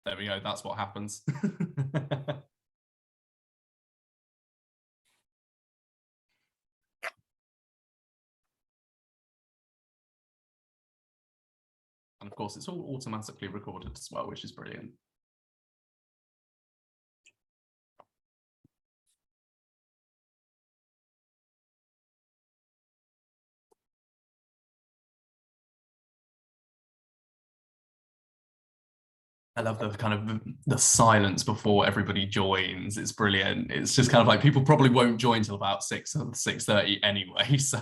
There we go. That's what happens. And of course, it's all automatically recorded as well, which is brilliant. I love the kind of the silence before everybody joins. It's brilliant. It's just kind of like people probably won't join till about 6:30 anyway. So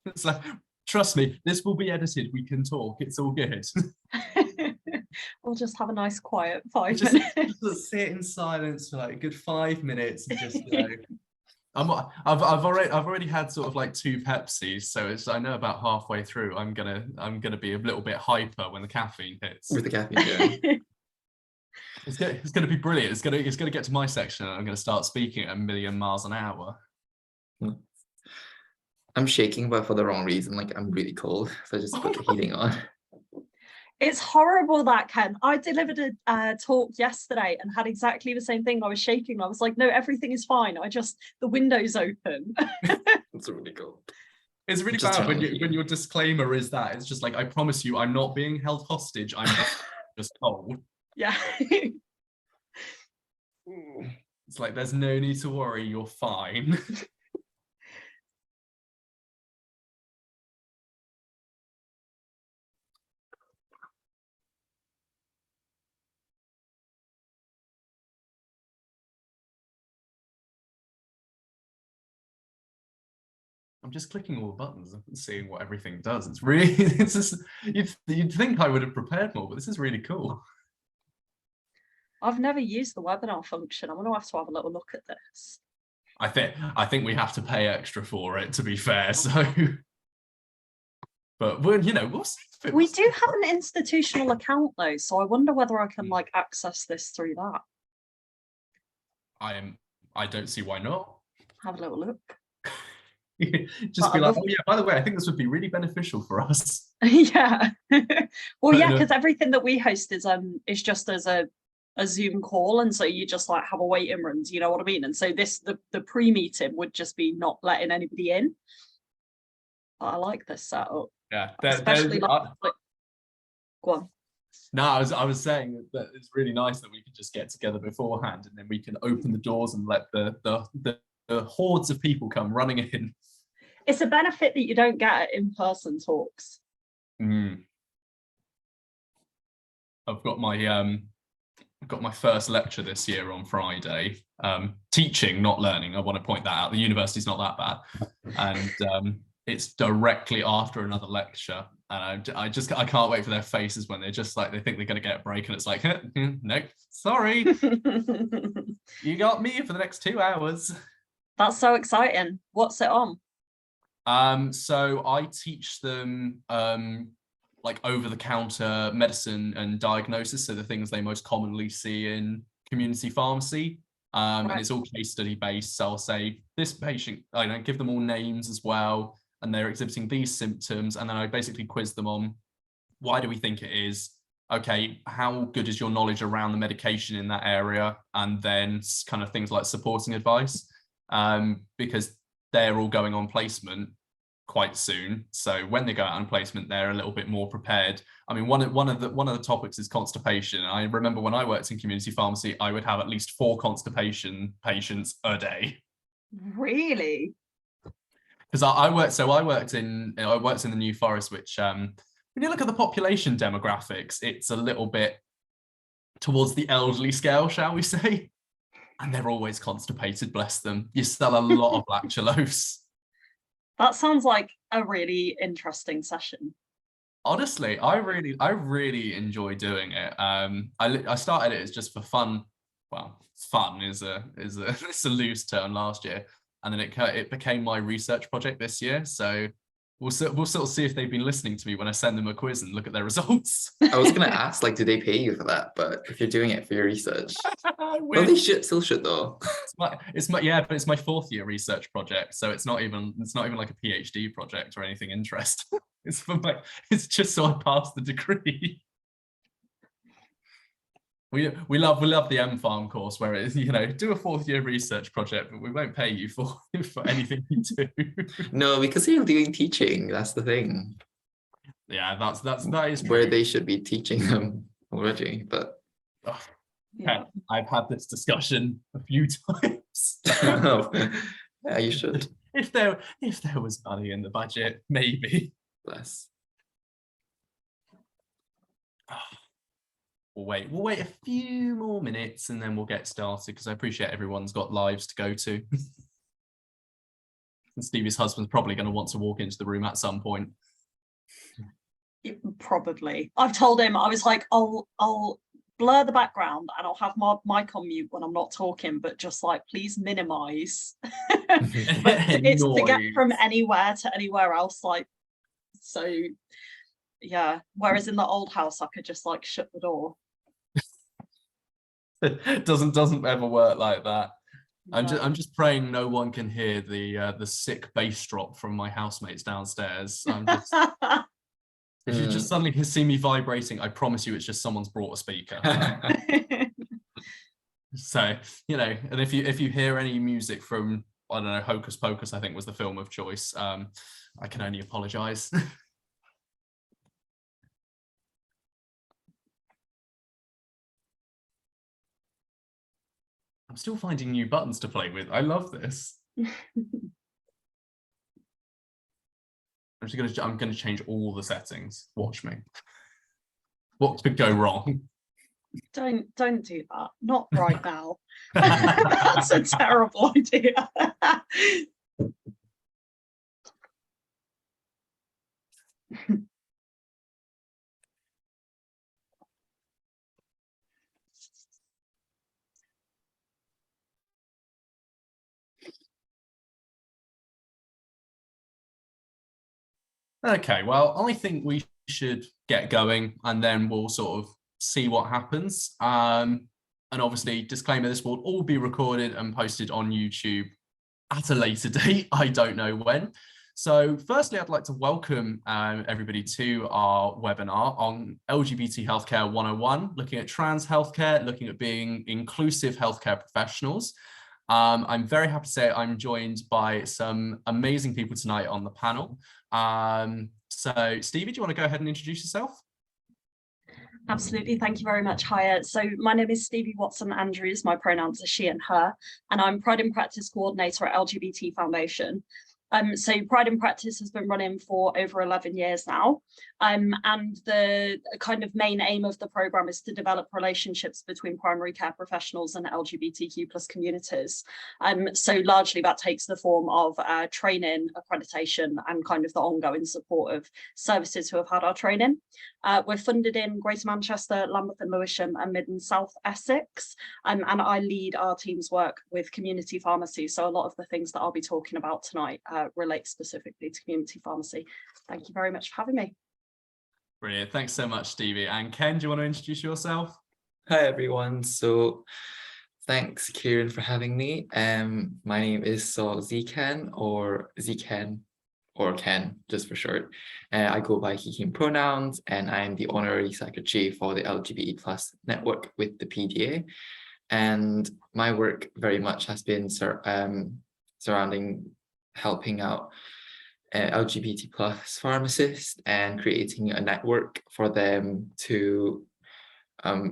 it's like, trust me, this will be edited. We can talk. It's all good. We'll just have a nice quiet 5 just, minutes. Just sit in silence for like a good 5 minutes and just I've already had sort of like 2 Pepsis, so I know about halfway through I'm gonna be a little bit hyper when the caffeine hits. With the caffeine, yeah. It's gonna be brilliant. It's gonna get to my section and I'm gonna start speaking at 1,000,000 miles an hour. I'm shaking, but for the wrong reason. Like, I'm really cold, so I just put the heating on. It's horrible that, Ken. I delivered a talk yesterday and had exactly the same thing. I was shaking. I was like, no, everything is fine. The window's open. It's really cold. It's really bad when your disclaimer is that. It's just like, I promise you, I'm not being held hostage. I'm just cold. Yeah. It's like, there's no need to worry. You're fine. I'm just clicking all the buttons and seeing what everything does. It's really, it's just, you'd think I would have prepared more, but this is really cool. I've never used the webinar function. I'm going to have a little look at this. I think we have to pay extra for it, to be fair. So, but we'll see. We do have an institutional account though, so I wonder whether I can like access this through that. I don't see why not. Have a little look. Just be like, oh yeah, by the way, I think this would be really beneficial for us. Yeah. Well, yeah, because everything that we host is just as a Zoom call, and so you just like have a waiting room, do you know what I mean? And so the pre-meeting would just be not letting anybody in. But I like this setup. Yeah, especially go on. No, I was saying that it's really nice that we can just get together beforehand, and then we can open the doors and let the hordes of people come running in. It's a benefit that you don't get at in-person talks. I've got my first lecture this year on Friday. Teaching, not learning. I want to point that out. The university's not that bad, and it's directly after another lecture. And I can't wait for their faces when they're just like, they think they're going to get a break, and it's like, no, sorry, you got me for the next 2 hours. That's so exciting. What's it on? So I teach them like over-the-counter medicine and diagnosis, so the things they most commonly see in community pharmacy. Right. And it's all case study based. So I'll say this patient, I give them all names as well, and they're exhibiting these symptoms, and then I basically quiz them on why do we think it is? Okay, how good is your knowledge around the medication in that area? And then kind of things like supporting advice. Because they're all going on placement quite soon, so when they go out on placement, they're a little bit more prepared. I mean, one of the topics is constipation. I remember when I worked in community pharmacy, I would have at least 4 constipation patients a day. Really? Because I worked in the New Forest, which when you look at the population demographics, it's a little bit towards the elderly scale, shall we say. And they're always constipated, bless them. You sell a lot of lactulose. That sounds like a really interesting session. Honestly, I really enjoy doing it. I started it as just for fun. Well, fun is a it's a loose term last year, and then it became my research project this year. So we'll sort of see if they've been listening to me when I send them a quiz and look at their results. I was gonna ask, like, do they pay you for that? But if you're doing it for your research, well, they still should though. It's my 4th year research project, so it's not even like a PhD project or anything interesting. It's just so I pass the degree. we love the M Farm course where it's, you know, do a 4th year research project, but we won't pay you for anything you do. No, because you're doing teaching. That's the thing. Yeah, that is true. Where they should be teaching them already, but Oh, Yeah. I've had this discussion a few times. yeah, you should. If there was money in the budget, maybe. Bless. We'll wait a few more minutes and then we'll get started because I appreciate everyone's got lives to go to. And Stevie's husband's probably going to want to walk into the room at some point. Probably. I've told him, I was like, I'll blur the background and I'll have my mic on mute when I'm not talking, but just like, please minimize. But it's to get from anywhere to anywhere else, like, so yeah. Whereas in the old house, I could just like shut the door. It doesn't ever work like that. No. I'm just praying no one can hear the sick bass drop from my housemates downstairs. If you just suddenly see me vibrating, I promise you it's just someone's brought a speaker. So, you know, and if you hear any music from, I don't know, Hocus Pocus, I think was the film of choice, I can only apologize. I'm still finding new buttons to play with. I love this. I'm gonna change all the settings. Watch me. What could go wrong? Don't do that. Not right now. That's a terrible idea. Okay, well, I think we should get going and then we'll sort of see what happens. And obviously, disclaimer, this will all be recorded and posted on YouTube at a later date. I don't know when. So firstly, I'd like to welcome everybody to our webinar on LGBT Healthcare 101, looking at trans healthcare, looking at being inclusive healthcare professionals. I'm very happy to say I'm joined by some amazing people tonight on the panel. So Stevie, do you want to go ahead and introduce yourself? Absolutely. Thank you very much, Hyatt. So my name is Stevie Watson Andrews. My pronouns are she and her, and I'm Pride in Practice Coordinator at LGBT Foundation. So Pride in Practice has been running for over 11 years now. And the kind of main aim of the programme is to develop relationships between primary care professionals and LGBTQ plus communities. So largely that takes the form of training, accreditation, and kind of the ongoing support of services who have had our training. We're funded in Greater Manchester, Lambeth and Lewisham, and Mid and South Essex. And I lead our team's work with community pharmacy. So a lot of the things that I'll be talking about tonight relate specifically to community pharmacy. Thank you very much for having me. Brilliant. Thanks so much, Stevie. And Ken, do you want to introduce yourself? Hi, everyone. So thanks, Kieran, for having me. My name is Zken or Zken or Ken, just for short. I go by he, him pronouns, and I'm the honorary secretary for the LGBT plus network with the PDA. And my work very much has been surrounding helping out LGBT plus pharmacists and creating a network for them to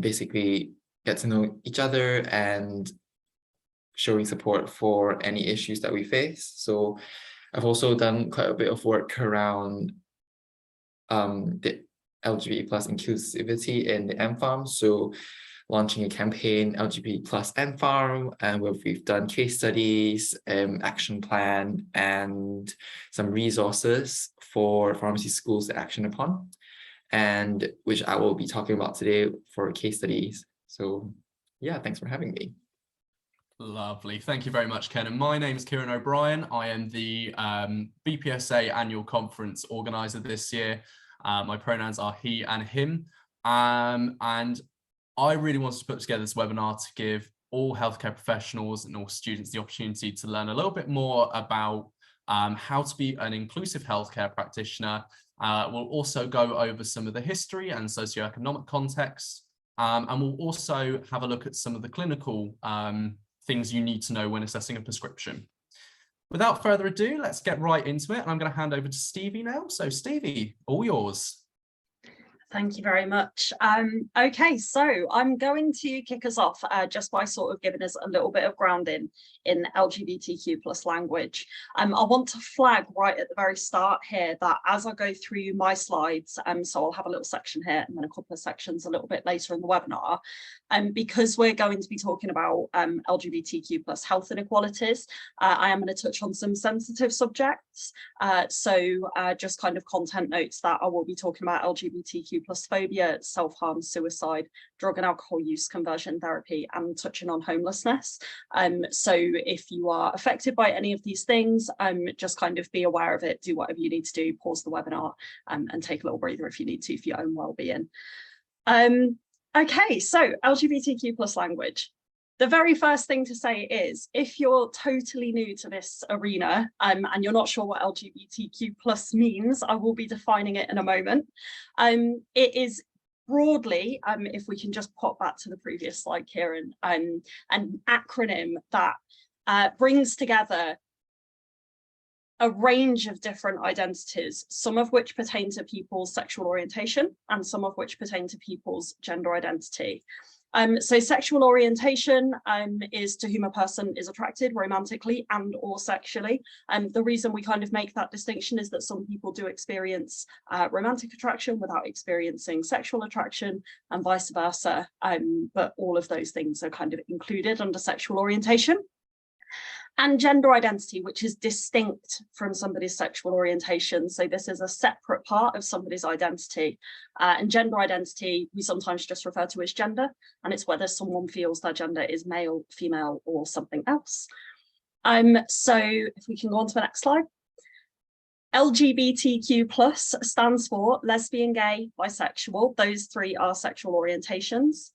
basically get to know each other and showing support for any issues that we face. So I've also done quite a bit of work around the LGBT plus inclusivity in the M-Farm. So launching a campaign, LGBT plus M-Farm, and where we've done case studies, action plan, and some resources for pharmacy schools to action upon, and which I will be talking about today for case studies. So yeah, thanks for having me. Lovely. Thank you very much, Ken. And my name is Kieran O'Brien. I am the BPSA annual conference organizer this year. My pronouns are he and him. And I really wanted to put together this webinar to give all healthcare professionals and all students the opportunity to learn a little bit more about how to be an inclusive healthcare practitioner. We'll also go over some of the history and socioeconomic context And we'll also have a look at some of the clinical things you need to know when assessing a prescription. Without further ado, let's get right into it. And I'm going to hand over to Stevie now. So Stevie, all yours. Thank you very much. Okay, so I'm going to kick us off just by sort of giving us a little bit of grounding in LGBTQ plus language. I want to flag right at the very start here that as I go through my slides, so I'll have a little section here and then a couple of sections a little bit later in the webinar, because we're going to be talking about LGBTQ plus health inequalities, I am going to touch on some sensitive subjects. So just kind of content notes that I will be talking about LGBTQ plus phobia, self-harm, suicide, drug and alcohol use, conversion therapy, and touching on homelessness. So if you are affected by any of these things, just kind of be aware of it, do whatever you need to do, pause the webinar, and take a little breather if you need to for your own well-being. Okay, so LGBTQ plus language. The very first thing to say is, if you're totally new to this arena and you're not sure what LGBTQ plus means, I will be defining it in a moment. It is broadly, if we can just pop back to the previous slide, Kieran, an acronym that brings together a range of different identities, some of which pertain to people's sexual orientation and some of which pertain to people's gender identity. So sexual orientation is to whom a person is attracted romantically and or sexually. And the reason we kind of make that distinction is that some people do experience romantic attraction without experiencing sexual attraction and vice versa. But all of those things are kind of included under sexual orientation. And gender identity, which is distinct from somebody's sexual orientation. So this is a separate part of somebody's identity. And gender identity, we sometimes just refer to as gender, and it's whether someone feels their gender is male, female, or something else. So if we can go on to the next slide. LGBTQ plus stands for lesbian, gay, bisexual. Those three are sexual orientations.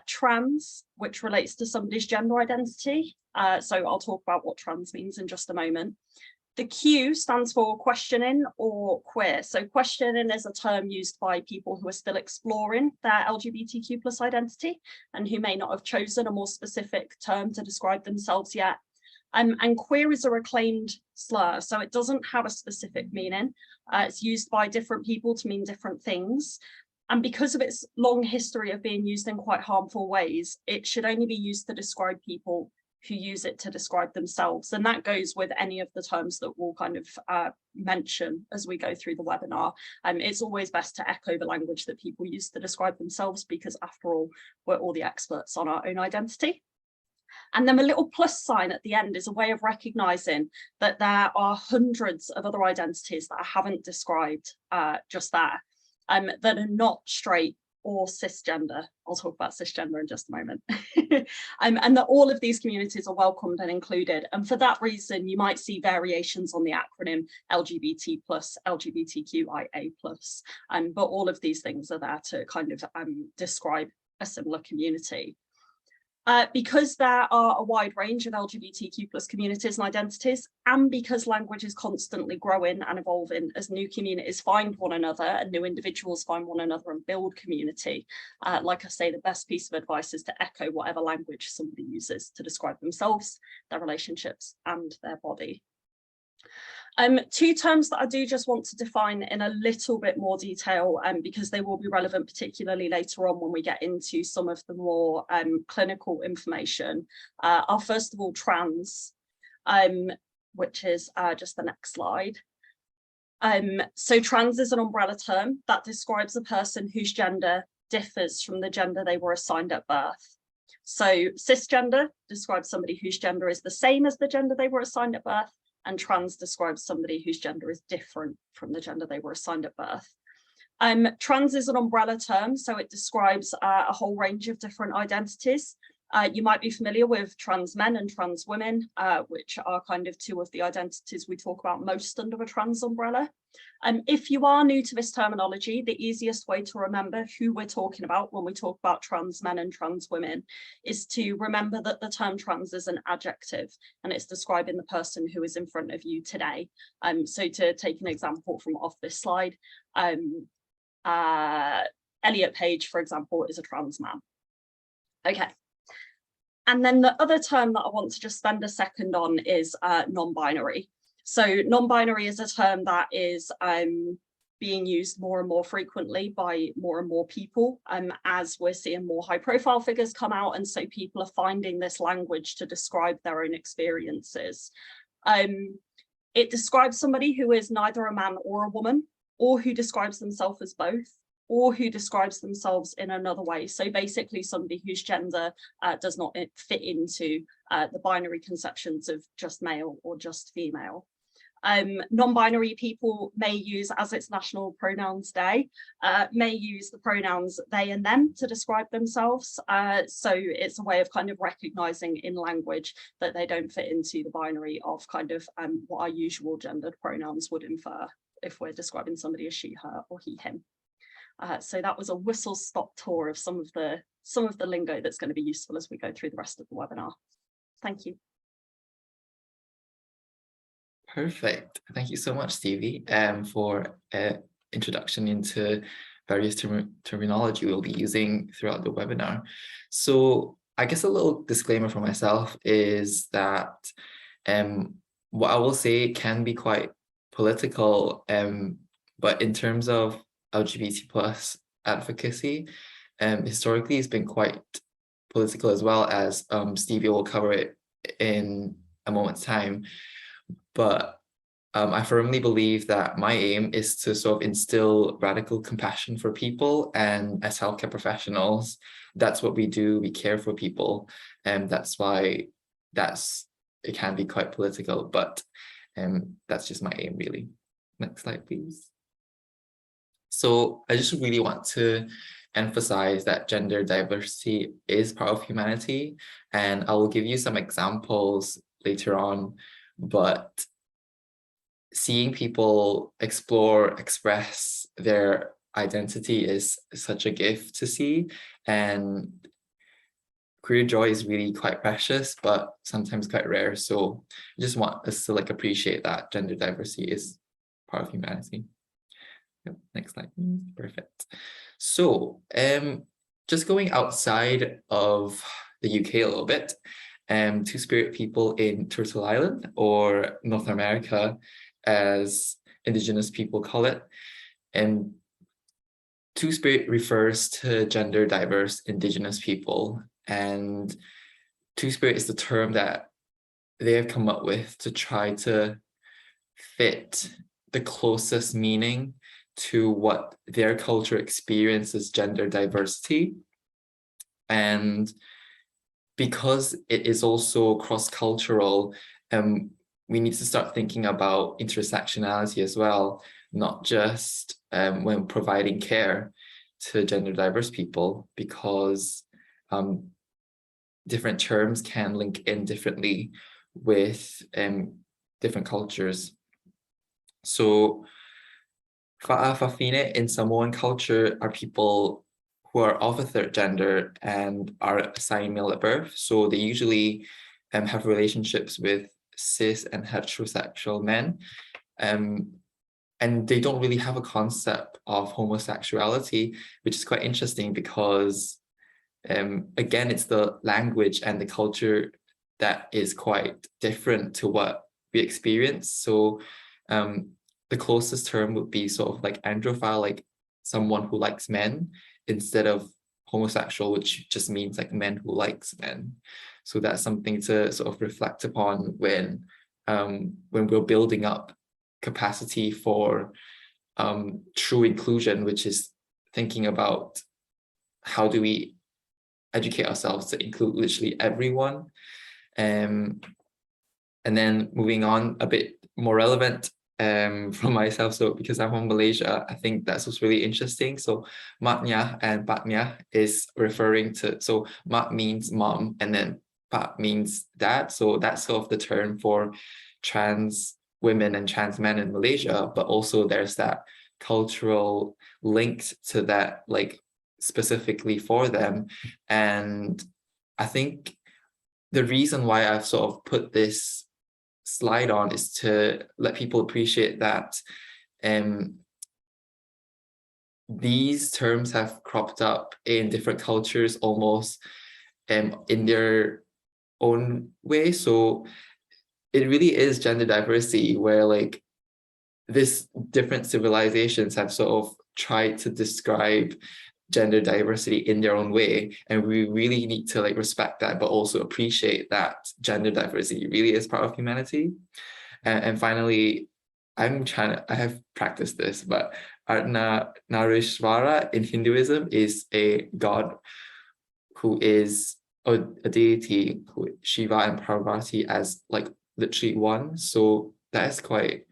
Trans, which relates to somebody's gender identity. So I'll talk about what trans means in just a moment. The Q stands for questioning or queer. So questioning is a term used by people who are still exploring their LGBTQ plus identity and who may not have chosen a more specific term to describe themselves yet. And queer is a reclaimed slur, so it doesn't have a specific meaning. It's used by different people to mean different things. And because of its long history of being used in quite harmful ways, it should only be used to describe people who use it to describe themselves. And that goes with any of the terms that we'll kind of mention as we go through the webinar. It's always best to echo the language that people use to describe themselves, because after all, we're all the experts on our own identity. And then a little plus sign at the end is a way of recognizing that there are hundreds of other identities that I haven't described just there, that are not straight or cisgender. I'll talk about cisgender in just a moment. And that all of these communities are welcomed and included. And for that reason, you might see variations on the acronym LGBT plus, LGBTQIA plus. But all of these things are there to kind of describe a similar community. Because there are a wide range of LGBTQ plus communities and identities, and because language is constantly growing and evolving as new communities find one another and new individuals find one another and build community, like I say, the best piece of advice is to echo whatever language somebody uses to describe themselves, their relationships, and their body. Two terms that I do just want to define in a little bit more detail, because they will be relevant particularly later on when we get into some of the more clinical information, are first of all trans, which is just the next slide. So trans is an umbrella term that describes a person whose gender differs from the gender they were assigned at birth. So cisgender describes somebody whose gender is the same as the gender they were assigned at birth, and trans describes somebody whose gender is different from the gender they were assigned at birth. Trans is an umbrella term, so it describes a whole range of different identities. You might be familiar with trans men and trans women, which are kind of two of the identities we talk about most under the trans umbrella. If you are new to this terminology, the easiest way to remember who we're talking about when we talk about trans men and trans women is to remember that the term trans is an adjective and it's describing the person who is in front of you today. So to take an example from off this slide, Elliot Page, for example, is a trans man. Okay. And then the other term that I want to just spend a second on is non-binary. So non-binary is a term that is being used more and more frequently by more and more people as we're seeing more high profile figures come out. And so people are finding this language to describe their own experiences. It describes somebody who is neither a man or a woman, or who describes themselves as both, or who describes themselves in another way. So basically somebody whose gender does not fit into the binary conceptions of just male or just female. Non-binary people may use, as it's National Pronouns Day, may use the pronouns they and them to describe themselves. So it's a way of kind of recognizing in language that they don't fit into the binary of kind of what our usual gendered pronouns would infer if we're describing somebody as she, her, or he, him. So that was a whistle-stop tour of some of the lingo that's going to be useful as we go through the rest of the webinar. Thank you. Perfect. Thank you so much, Stevie, for introduction into various terminology we'll be using throughout the webinar. So I guess a little disclaimer for myself is that what I will say can be quite political, but in terms of LGBT plus advocacy, historically it's been quite political, as well as Stevie will cover it in a moment's time. But I firmly believe that my aim is to sort of instill radical compassion for people, and as healthcare professionals, that's what we do. We care for people, and that's why it can be quite political, but that's just my aim, really. Next slide, please. So I just really want to emphasize that gender diversity is part of humanity, and I will give you some examples later on, but seeing people explore, express their identity is such a gift to see, and queer joy is really quite precious, but sometimes quite rare. So I just want us to appreciate that gender diversity is part of humanity. Yep, next slide. Perfect. So just going outside of the UK a little bit, Two-Spirit people in Turtle Island, or North America as Indigenous people call it, and Two-Spirit refers to gender diverse Indigenous people, and Two-Spirit is the term that they have come up with to try to fit the closest meaning to what their culture experiences gender diversity. And because it is also cross-cultural, we need to start thinking about intersectionality as well, not just when providing care to gender diverse people, because different terms can link in differently with different cultures. So Fa'afafine in Samoan culture are people who are of a third gender and are assigned male at birth. So they usually have relationships with cis and heterosexual men. And they don't really have a concept of homosexuality, which is quite interesting because, again, it's the language and the culture that is quite different to what we experience. So the closest term would be sort of like androphile, like someone who likes men, instead of homosexual, which just means like men who likes men. So that's something to sort of reflect upon when we're building up capacity for true inclusion, which is thinking about how do we educate ourselves to include literally everyone. And then moving on, a bit more relevant from myself, so because I'm from Malaysia, I think that's what's really interesting. So maknya and patnya is referring to, so mak means mom and then pat means dad, so that's sort of the term for trans women and trans men in Malaysia, but also there's that cultural link to that, like specifically for them. And I think the reason why I've sort of put this slide on is to let people appreciate that these terms have cropped up in different cultures almost in their own way. So it really is gender diversity, where like this different civilizations have sort of tried to describe gender diversity in their own way, and we really need to like respect that, but also appreciate that gender diversity really is part of humanity. And finally, I have practiced this, but Narishvara in Hinduism is a god who is a deity, who Shiva and Parvati as like literally one. So that is quite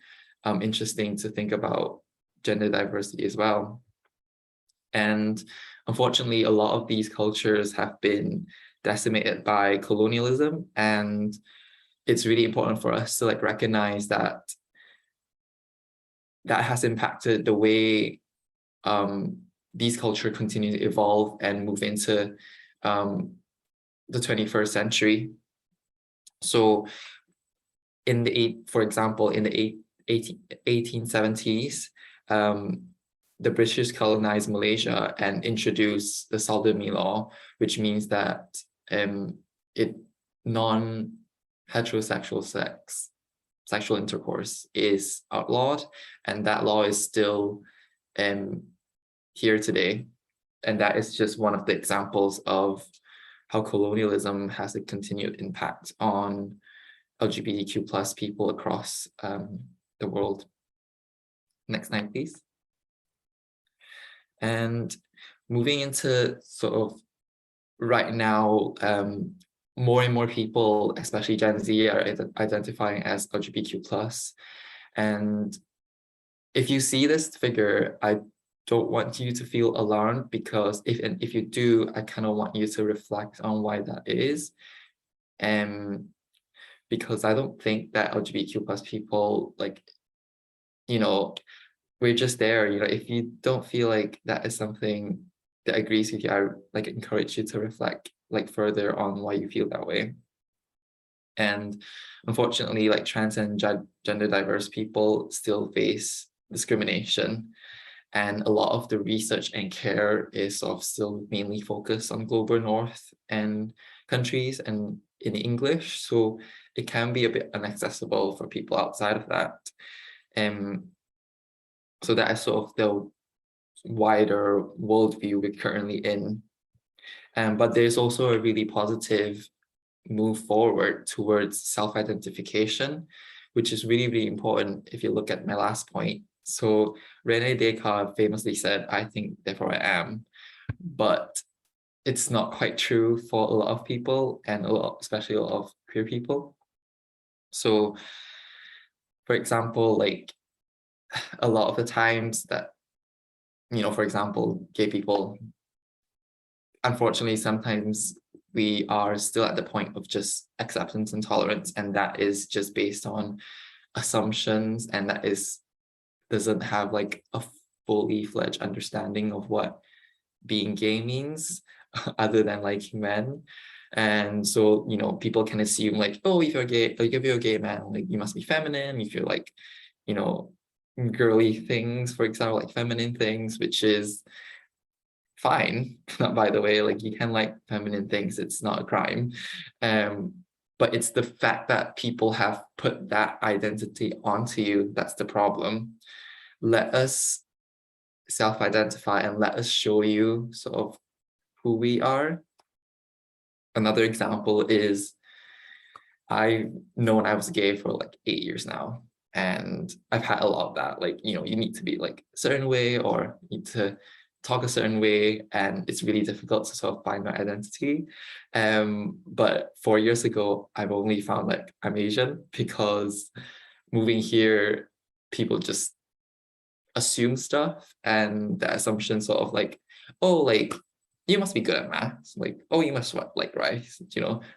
interesting to think about gender diversity as well. And unfortunately, a lot of these cultures have been decimated by colonialism, and it's really important for us to like recognize that that has impacted the way these cultures continue to evolve and move into the 21st century. So for example, in the 1870s, the British colonized Malaysia and introduced the sodomy law, which means that non-heterosexual sexual intercourse is outlawed, and that law is still here today. And that is just one of the examples of how colonialism has a continued impact on LGBTQ plus people across the world. Next slide, please. And moving into sort of right now, more and more people, especially Gen Z, are identifying as LGBTQ plus. And if you see this figure, I don't want you to feel alarmed, because if you do, I kind of want you to reflect on why that is. Because I don't think that LGBTQ plus people, like, we're just there. If you don't feel like that is something that agrees with you, I like encourage you to reflect like further on why you feel that way. And unfortunately, like trans and gender diverse people still face discrimination, and a lot of the research and care is sort of still mainly focused on global north and countries and in English, so it can be a bit inaccessible for people outside of that. So that is sort of the wider worldview we're currently in. But there's also a really positive move forward towards self-identification, which is really, really important if you look at my last point. So René Descartes famously said, "I think, therefore I am," but it's not quite true for a lot of people, and especially a lot of queer people. So, for example, like a lot of the times that, for example, gay people, unfortunately, sometimes we are still at the point of just acceptance and tolerance, and that is just based on assumptions, and that doesn't have like a fully fledged understanding of what being gay means, other than liking men. And so, people can assume like, oh, if you're gay, like if you're a gay man, like you must be feminine. If you're like, girly things, for example, like feminine things, which is fine, by the way, like you can like feminine things, it's not a crime. But it's the fact that people have put that identity onto you that's the problem. Let us self-identify and let us show you sort of who we are. Another example is, I've known I was gay for like 8 years now, and I've had a lot of that, like, you need to be like a certain way, or you need to talk a certain way, and it's really difficult to sort of find my identity. But 4 years ago, I've only found like I'm Asian, because moving here, people just assume stuff, and the assumption sort of like, oh, like you must be good at maths, like, oh, you must like rice,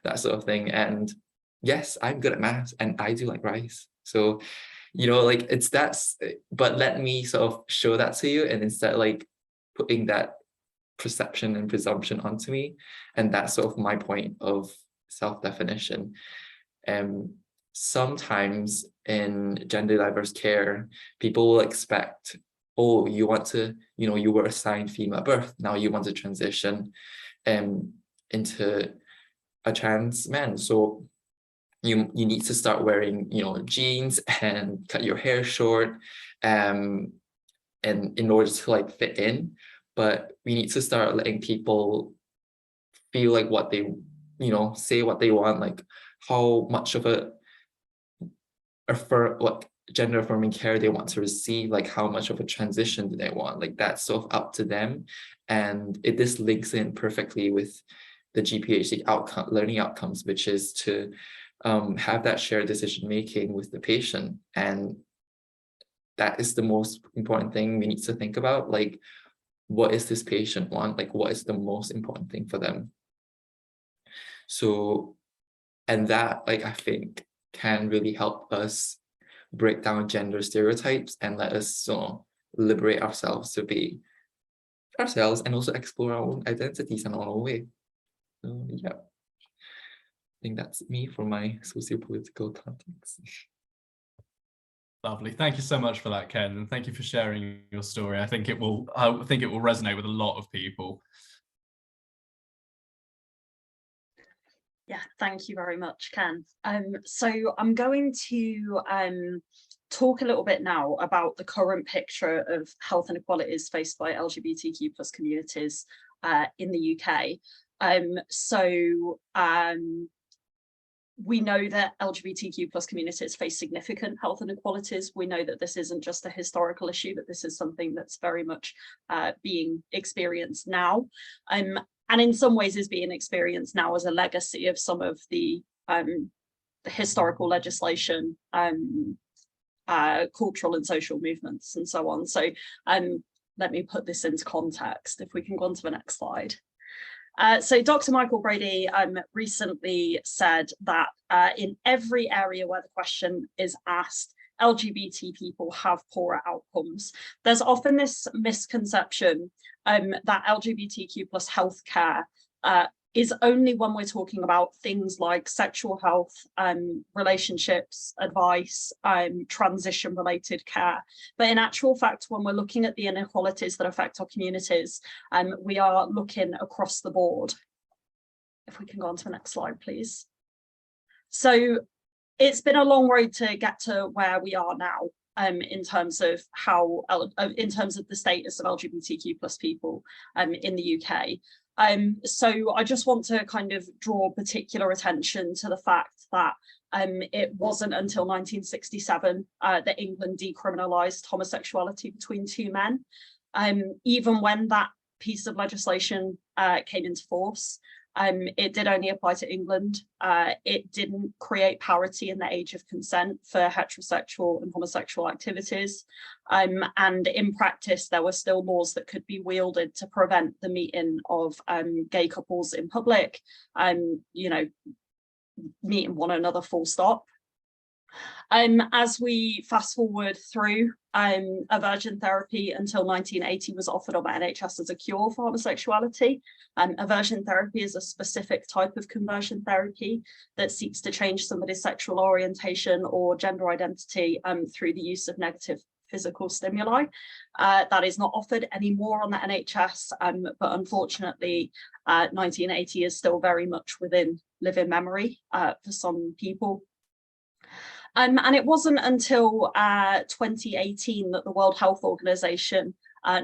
that sort of thing. And yes, I'm good at maths and I do like rice. So, like it's but let me sort of show that to you, and instead like putting that perception and presumption onto me. And that's sort of my point of self-definition. Sometimes in gender diverse care, people will expect oh, you want to, you were assigned female at birth, now you want to transition into a trans man. So you need to start wearing, jeans and cut your hair short, and in order to like fit in. But we need to start letting people feel like what they, say what they want, like how much of what gender affirming care they want to receive, like how much of a transition do they want, like that's sort of up to them. And this links in perfectly with the GPHD learning outcomes, which is to have that shared decision making with the patient. And that is the most important thing we need to think about, like what is this patient want, like what is the most important thing for them. So, and that, like, I think can really help us break down gender stereotypes and let us liberate ourselves to be ourselves and also explore our own identities in our own way. So yeah, I think that's me for my socio-political context. Lovely. Thank you so much for that, Ken, and thank you for sharing your story. I think it will resonate with a lot of people. Yeah, thank you very much, Ken. So I'm going to talk a little bit now about the current picture of health inequalities faced by LGBTQ+ communities in the UK. We know that LGBTQ+ communities face significant health inequalities. We know that this isn't just a historical issue, but this is something that's very much being experienced now. And in some ways is being experienced now as a legacy of some of the historical legislation, cultural and social movements and so on. So let me put this into context. If we can go on to the next slide. So Dr. Michael Brady recently said that in every area where the question is asked, LGBT people have poorer outcomes. There's often this misconception that LGBTQ+ healthcare is only when we're talking about things like sexual health, relationships, advice, transition-related care. But in actual fact, when we're looking at the inequalities that affect our communities, we are looking across the board. If we can go on to the next slide, please. So it's been a long road to get to where we are now. In terms of the status of LGBTQ+ people in the UK. So I just want to kind of draw particular attention to the fact that it wasn't until 1967 that England decriminalised homosexuality between two men. Even when that piece of legislation came into force, it did only apply to England. It didn't create parity in the age of consent for heterosexual and homosexual activities. And in practice, there were still laws that could be wielded to prevent the meeting of gay couples in public, meeting one another full stop. As we fast forward through, aversion therapy until 1980 was offered on the NHS as a cure for homosexuality. Aversion therapy is a specific type of conversion therapy that seeks to change somebody's sexual orientation or gender identity through the use of negative physical stimuli. That is not offered anymore on the NHS, but unfortunately 1980 is still very much within living memory for some people. And it wasn't until 2018 that the World Health Organization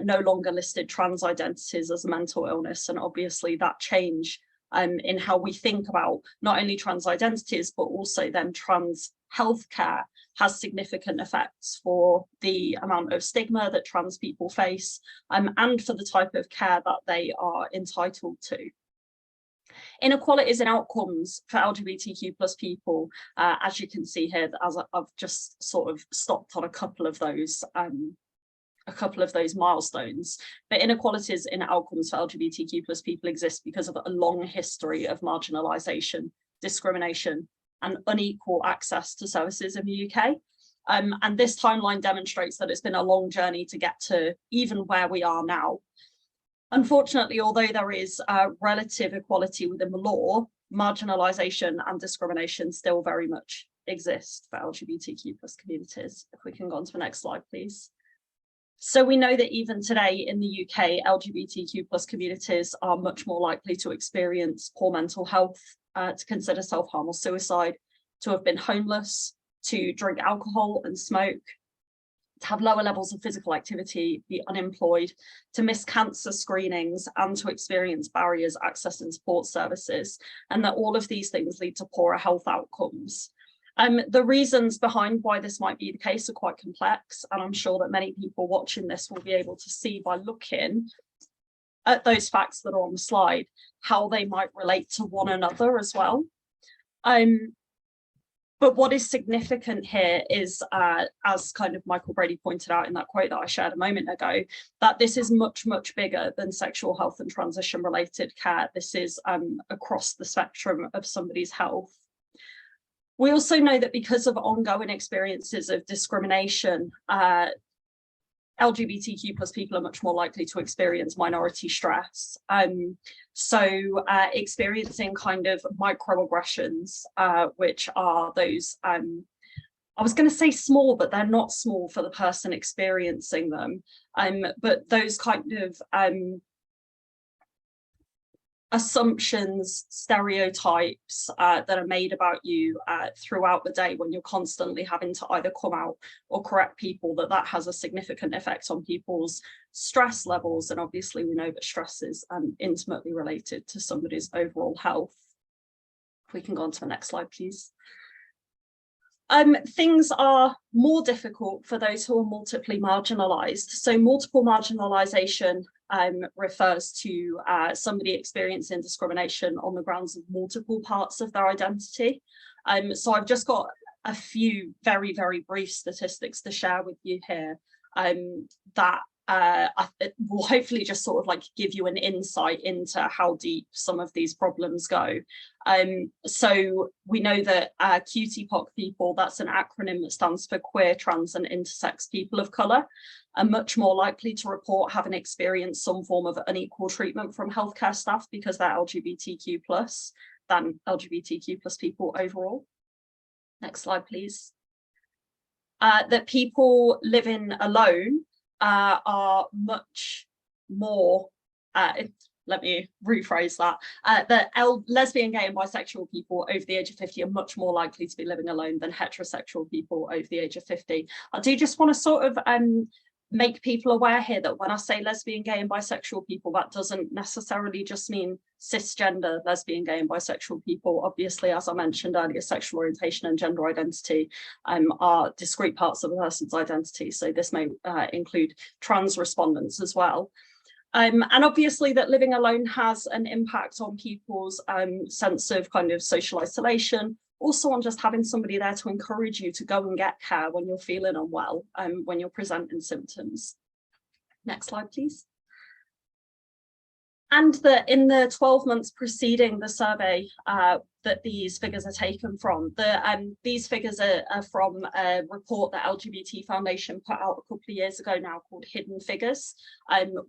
no longer listed trans identities as a mental illness. And obviously that change in how we think about not only trans identities, but also then trans healthcare has significant effects for the amount of stigma that trans people face and for the type of care that they are entitled to. Inequalities in outcomes for LGBTQ+ people, as you can see here, as I've just sort of stopped on a couple of those milestones, but inequalities in outcomes for LGBTQ+ people exist because of a long history of marginalisation, discrimination, and unequal access to services in the UK. And this timeline demonstrates that it's been a long journey to get to even where we are now. Unfortunately, although there is relative equality within the law, marginalisation and discrimination still very much exist for LGBTQ+ communities. If we can go on to the next slide, please. So we know that even today in the UK, LGBTQ plus communities are much more likely to experience poor mental health, to consider self-harm or suicide, to have been homeless, to drink alcohol and smoke, to have lower levels of physical activity, be unemployed, to miss cancer screenings, and to experience barriers accessing support services, and that all of these things lead to poorer health outcomes. The reasons behind why this might be the case are quite complex, and I'm sure that many people watching this will be able to see by looking at those facts that are on the slide, how they might relate to one another as well. But what is significant here is, as kind of Michael Brady pointed out in that quote that I shared a moment ago, that this is much, much bigger than sexual health and transition related care. This is across the spectrum of somebody's health. We also know that because of ongoing experiences of discrimination, LGBTQ plus people are much more likely to experience minority stress. So experiencing kind of microaggressions, which are those, I was going to say small, but they're not small for the person experiencing them. But those kind of assumptions, stereotypes that are made about you throughout the day when you're constantly having to either come out or correct people, that has a significant effect on people's stress levels. And obviously we know that stress is intimately related to somebody's overall health. If we can go on to the next slide, please. Things are more difficult for those who are multiply marginalised. So multiple marginalisation refers to somebody experiencing discrimination on the grounds of multiple parts of their identity. So I've just got a few very, very brief statistics to share with you here that will hopefully just sort of like give you an insight into how deep some of these problems go. So we know that QTPOC people, that's an acronym that stands for queer, trans and intersex people of colour, are much more likely to report having experienced some form of unequal treatment from healthcare staff because they're LGBTQ plus than LGBTQ plus people overall. Next slide, please. That people living alone are much more, let me rephrase that, that lesbian, gay and bisexual people over the age of 50 are much more likely to be living alone than heterosexual people over the age of 50. I do just want to sort of make people aware here that when I say lesbian, gay and bisexual people, that doesn't necessarily just mean cisgender lesbian, gay and bisexual people. Obviously, as I mentioned earlier, sexual orientation and gender identity are discrete parts of a person's identity. So this may include trans respondents as well. And obviously that living alone has an impact on people's sense of kind of social isolation, also on just having somebody there to encourage you to go and get care when you're feeling unwell, when you're presenting symptoms. Next slide, please. And that in the 12 months preceding the survey that these figures are taken from, these figures are from a report that LGBT Foundation put out a couple of years ago now called Hidden Figures,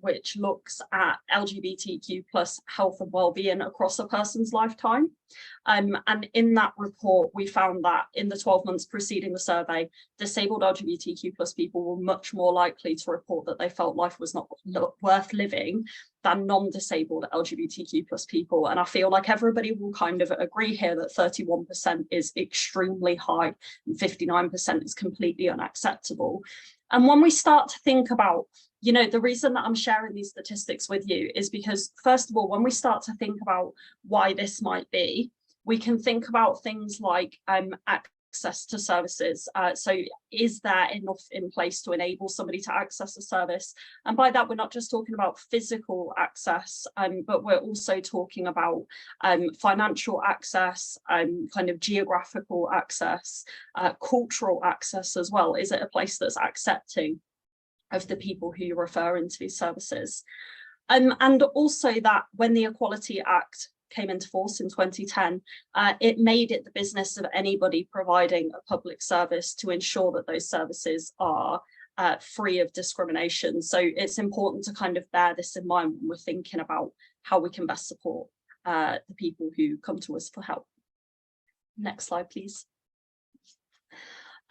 which looks at LGBTQ plus health and well-being across a person's lifetime. And in that report, we found that in the 12 months preceding the survey, disabled LGBTQ plus people were much more likely to report that they felt life was not worth living than non-disabled LGBTQ plus people. And I feel like everybody will kind of agree here that 31% is extremely high and 59% is completely unacceptable. And when we start to think about, you know, the reason that I'm sharing these statistics with you is because, first of all, when we start to think about why this might be, we can think about things like access to services. So is there enough in place to enable somebody to access a service? And by that, we're not just talking about physical access, but we're also talking about financial access, kind of geographical access, cultural access as well. Is it a place that's accepting of the people who you're referring to these services? And also that when the Equality Act came into force in 2010, it made it the business of anybody providing a public service to ensure that those services are free of discrimination. So it's important to kind of bear this in mind when we're thinking about how we can best support the people who come to us for help. Next slide, please.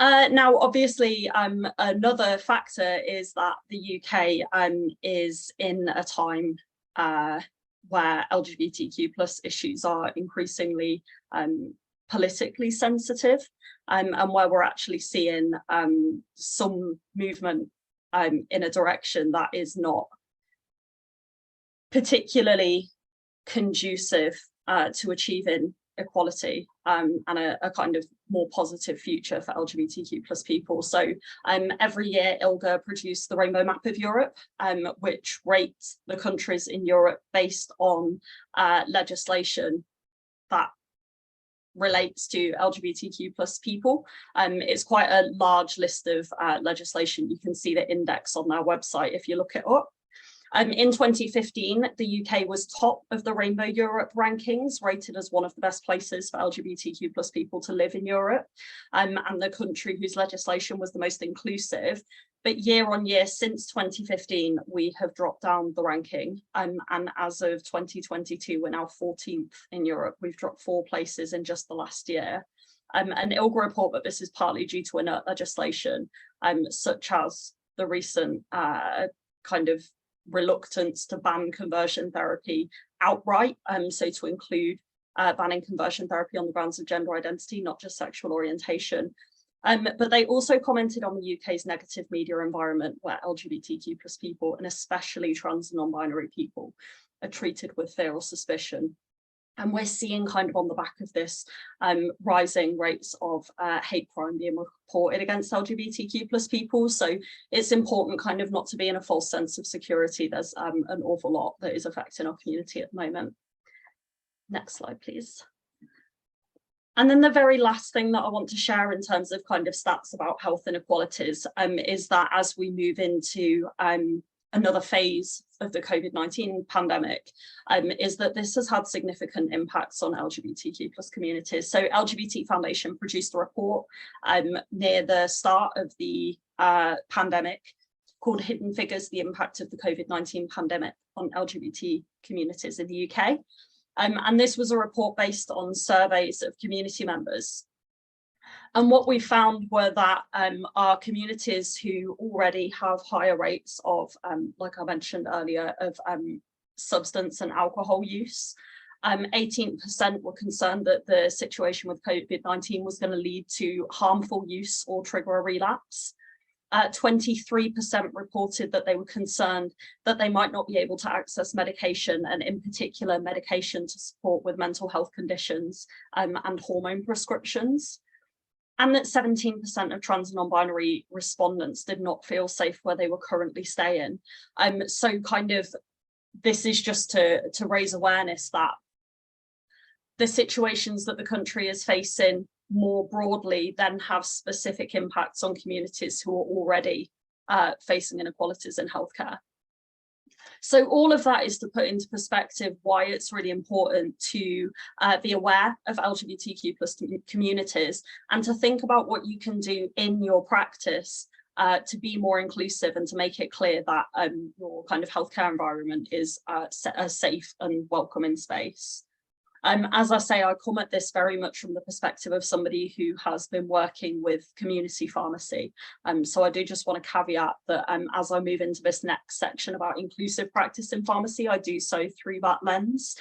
Now, obviously, another factor is that the UK is in a time where LGBTQ plus issues are increasingly politically sensitive, and where we're actually seeing some movement in a direction that is not particularly conducive to achieving equality and a kind of more positive future for LGBTQ plus people. So every year ILGA produced the Rainbow Map of Europe, which rates the countries in Europe based on legislation that relates to LGBTQ plus people. It's quite a large list of legislation. You can see the index on their website if you look it up. In 2015, the UK was top of the Rainbow Europe rankings, rated as one of the best places for LGBTQ plus people to live in Europe, and the country whose legislation was the most inclusive. But year on year since 2015, we have dropped down the ranking. And as of 2022, we're now 14th in Europe. We've dropped 4 places in just the last year. And ILGA report that this is partly due to inert legislation, such as the recent kind of reluctance to ban conversion therapy outright, so to include banning conversion therapy on the grounds of gender identity, not just sexual orientation. But they also commented on the UK's negative media environment, where LGBTQ plus people, and especially trans and non-binary people, are treated with fear or suspicion. And we're seeing kind of on the back of this rising rates of hate crime being reported against LGBTQ plus people. So it's important kind of not to be in a false sense of security. There's an awful lot that is affecting our community at the moment. Next slide, please. And then the very last thing that I want to share in terms of kind of stats about health inequalities is that as we move into another phase of the COVID-19 pandemic, is that this has had significant impacts on LGBTQ plus communities. So LGBT Foundation produced a report near the start of the pandemic called Hidden Figures, the Impact of the COVID-19 Pandemic on LGBT Communities in the UK. And this was a report based on surveys of community members. And what we found were that our communities who already have higher rates of, like I mentioned earlier, of substance and alcohol use, 18% were concerned that the situation with COVID-19 was going to lead to harmful use or trigger a relapse. 23% reported that they were concerned that they might not be able to access medication, and in particular medication to support with mental health conditions and hormone prescriptions. And that 17% of trans and non-binary respondents did not feel safe where they were currently staying. So kind of this is just to raise awareness that the situations that the country is facing more broadly then have specific impacts on communities who are already facing inequalities in healthcare. So all of that is to put into perspective why it's really important to be aware of LGBTQ plus communities and to think about what you can do in your practice to be more inclusive and to make it clear that your kind of healthcare environment is a safe and welcoming space. As I say, I come at this very much from the perspective of somebody who has been working with community pharmacy. So I do just want to caveat that as I move into this next section about inclusive practice in pharmacy, I do so through that lens,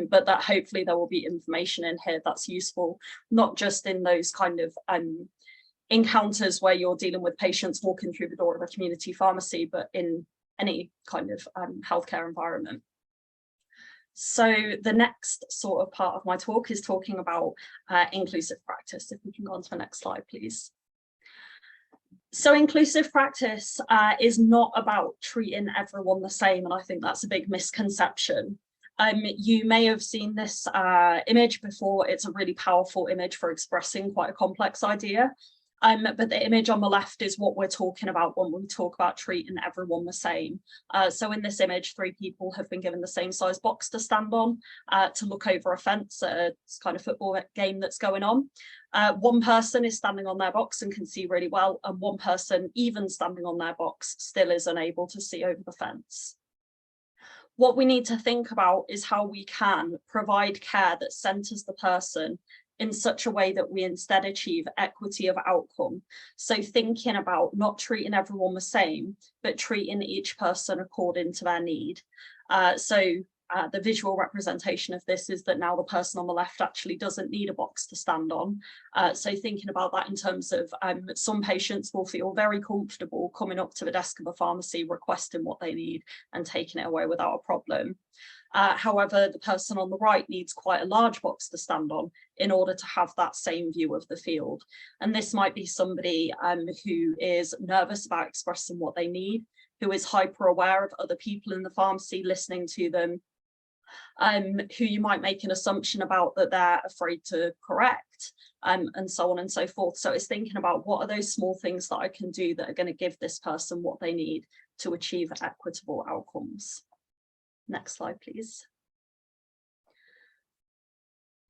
but that hopefully there will be information in here that's useful, not just in those kind of encounters where you're dealing with patients walking through the door of a community pharmacy, but in any kind of healthcare environment. So the next sort of part of my talk is talking about inclusive practice. If we can go on to the next slide, please. So inclusive practice is not about treating everyone the same, and I think that's a big misconception. You may have seen this image before. It's a really powerful image for expressing quite a complex idea. But the image on the left is what we're talking about when we talk about treating everyone the same. So in this image, 3 people have been given the same size box to stand on to look over a fence at a kind of football game that's going on. One person is standing on their box and can see really well, and one person, even standing on their box, still is unable to see over the fence. What we need to think about is how we can provide care that centres the person in such a way that we instead achieve equity of outcome. So thinking about not treating everyone the same, but treating each person according to their need. The visual representation of this is that now the person on the left actually doesn't need a box to stand on. So thinking about that in terms of some patients will feel very comfortable coming up to the desk of a pharmacy, requesting what they need and taking it away without a problem. However, the person on the right needs quite a large box to stand on in order to have that same view of the field. And this might be somebody who is nervous about expressing what they need, who is hyper aware of other people in the pharmacy listening to them, who you might make an assumption about that they're afraid to correct, and so on and so forth. So it's thinking about what are those small things that I can do that are going to give this person what they need to achieve equitable outcomes. Next slide, please.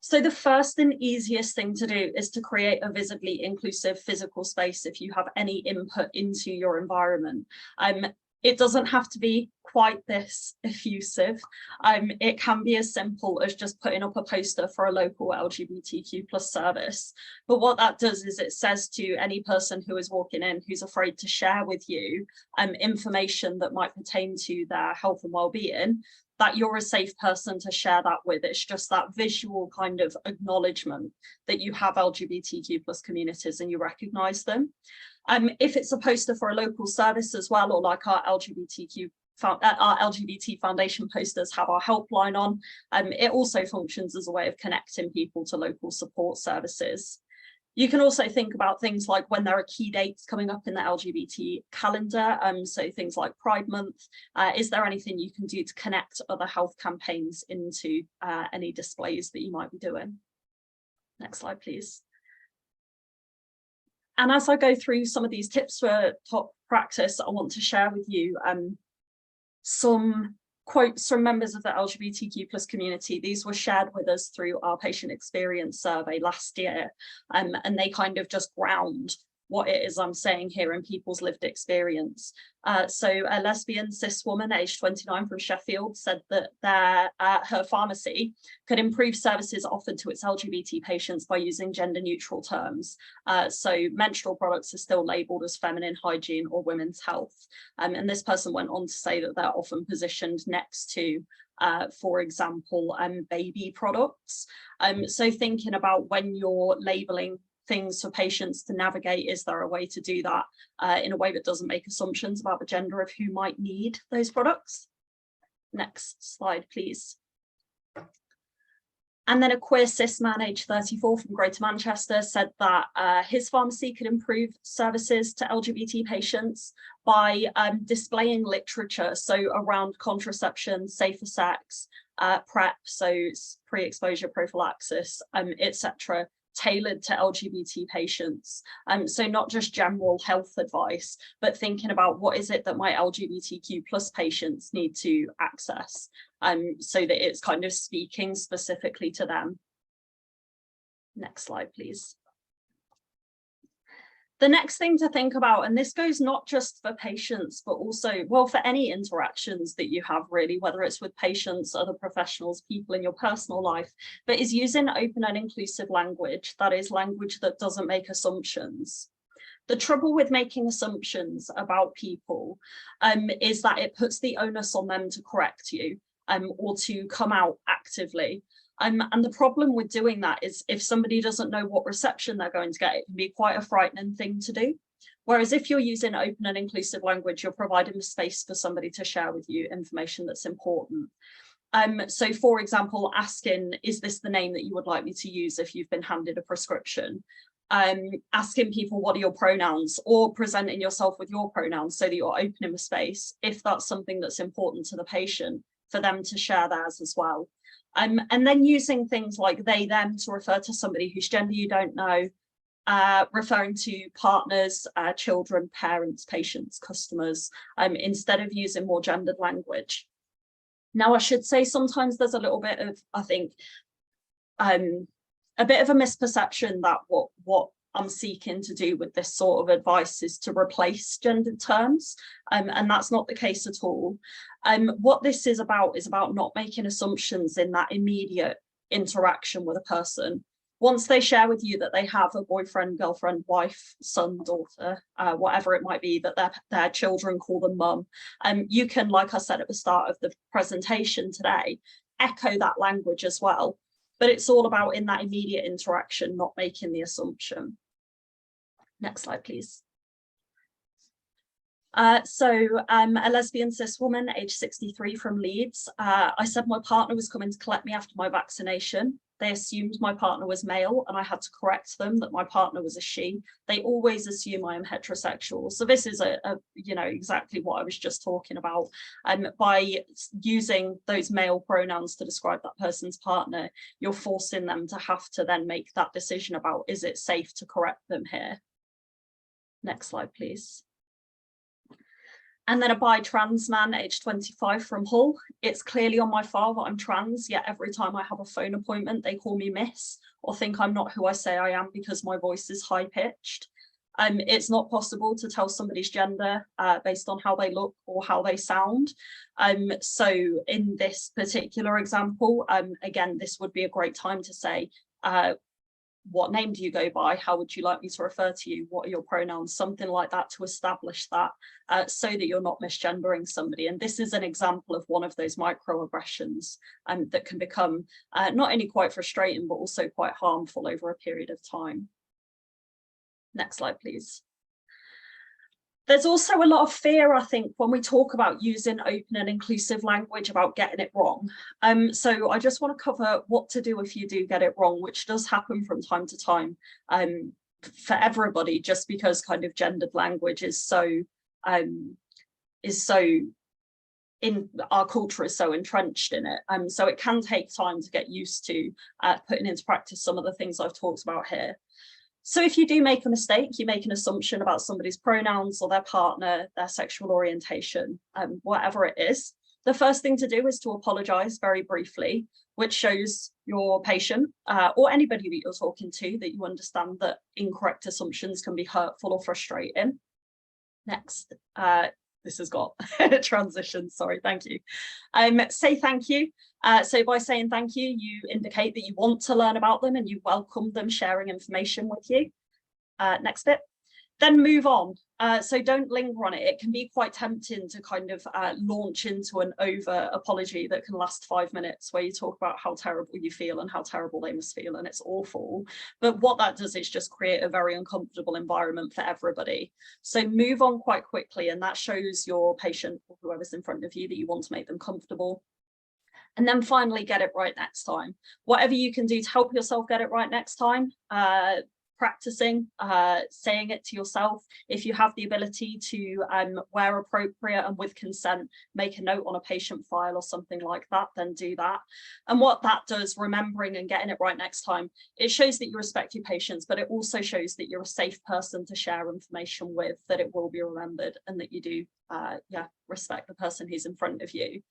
So the first and easiest thing to do is to create a visibly inclusive physical space if you have any input into your environment. It doesn't have to be quite this effusive. It can be as simple as just putting up a poster for a local LGBTQ+ service. But what that does is it says to any person who is walking in who's afraid to share with you information that might pertain to their health and well-being, that you're a safe person to share that with. It's just that visual kind of acknowledgement that you have LGBTQ+ communities and you recognise them. If it's a poster for a local service as well, or like our LGBT Foundation posters have our helpline on, it also functions as a way of connecting people to local support services. You can also think about things like when there are key dates coming up in the LGBT calendar, so things like Pride Month. Is there anything you can do to connect other health campaigns into any displays that you might be doing? Next slide, please. And as I go through some of these tips for top practice, I want to share with you some quotes from members of the LGBTQ+ community. These were shared with us through our patient experience survey last year, and they kind of just ground what it is I'm saying here in people's lived experience. So a lesbian cis woman aged 29 from Sheffield said that her pharmacy could improve services offered to its LGBT patients by using gender neutral terms. So menstrual products are still labelled as feminine hygiene or women's health. And this person went on to say that they're often positioned next to, for example, baby products. So thinking about when you're labelling things for patients to navigate, is there a way to do that in a way that doesn't make assumptions about the gender of who might need those products? Next slide, please. And then a queer cis man aged 34 from Greater Manchester said that his pharmacy could improve services to LGBT patients by displaying literature, so around contraception, safer sex, PrEP, so pre-exposure prophylaxis, etc., tailored to LGBT patients. So not just general health advice, but thinking about what is it that my LGBTQ+ patients need to access, so that it's kind of speaking specifically to them. Next slide, please. The next thing to think about, and this goes not just for patients, but also, well, for any interactions that you have really, whether it's with patients, other professionals, people in your personal life, but is using open and inclusive language, that is language that doesn't make assumptions. The trouble with making assumptions about people is that it puts the onus on them to correct you or to come out actively. And the problem with doing that is if somebody doesn't know what reception they're going to get, it can be quite a frightening thing to do. Whereas if you're using open and inclusive language, you're providing the space for somebody to share with you information that's important. So for example, asking, is this the name that you would like me to use if you've been handed a prescription? Asking people what are your pronouns, or presenting yourself with your pronouns so that you're opening the space, if that's something that's important to the patient, for them to share theirs as well. And then using things like they, them to refer to somebody whose gender you don't know, referring to partners, children, parents, patients, customers, instead of using more gendered language. Now, I should say sometimes there's a little bit of, I think, a bit of a misperception that what I'm seeking to do with this sort of advice is to replace gendered terms, and that's not the case at all. What this is about not making assumptions in that immediate interaction with a person. Once they share with you that they have a boyfriend, girlfriend, wife, son, daughter, whatever it might be, that their children call them mum, you can, like I said at the start of the presentation today, echo that language as well. But it's all about in that immediate interaction, not making the assumption. Next slide, please. A lesbian cis woman, age 63 from Leeds. I said my partner was coming to collect me after my vaccination. They assumed my partner was male and I had to correct them that my partner was a she. They always assume I am heterosexual. So this is you know, exactly what I was just talking about. By using those male pronouns to describe that person's partner, you're forcing them to have to then make that decision about, is it safe to correct them here? Next slide, please. And then a bi-trans man, age 25 from Hull. It's clearly on my file that I'm trans, yet every time I have a phone appointment, they call me miss or think I'm not who I say I am because my voice is high-pitched. It's not possible to tell somebody's gender based on how they look or how they sound. So in this particular example, again, this would be a great time to say, what name do you go by? How would you like me to refer to you? What are your pronouns? Something like that to establish that so that you're not misgendering somebody. And this is an example of one of those microaggressions that can become not only quite frustrating, but also quite harmful over a period of time. Next slide, please. There's also a lot of fear, I think, when we talk about using open and inclusive language about getting it wrong. So I just want to cover what to do if you do get it wrong, which does happen from time to time for everybody, just because kind of gendered language is so in our culture is so entrenched in it. So it can take time to get used to putting into practice some of the things I've talked about here. So if you do make a mistake, you make an assumption about somebody's pronouns or their partner, their sexual orientation, whatever it is, the first thing to do is to apologise very briefly, which shows your patient or anybody that you're talking to that you understand that incorrect assumptions can be hurtful or frustrating. Next, this has got transition, sorry, thank you. Say thank you. So by saying thank you, you indicate that you want to learn about them and you welcome them sharing information with you. Next bit. Then move on. So don't linger on it. It can be quite tempting to kind of launch into an over apology that can last 5 minutes where you talk about how terrible you feel and how terrible they must feel and it's awful. But what that does is just create a very uncomfortable environment for everybody. So move on quite quickly, and that shows your patient or whoever's in front of you that you want to make them comfortable. And then finally, get it right next time. Whatever you can do to help yourself get it right next time, practicing, saying it to yourself. If you have the ability to, where appropriate and with consent, make a note on a patient file or something like that, then do that. And what that does, remembering and getting it right next time, it shows that you respect your patients, but it also shows that you're a safe person to share information with, that it will be remembered, and that you do, respect the person who's in front of you.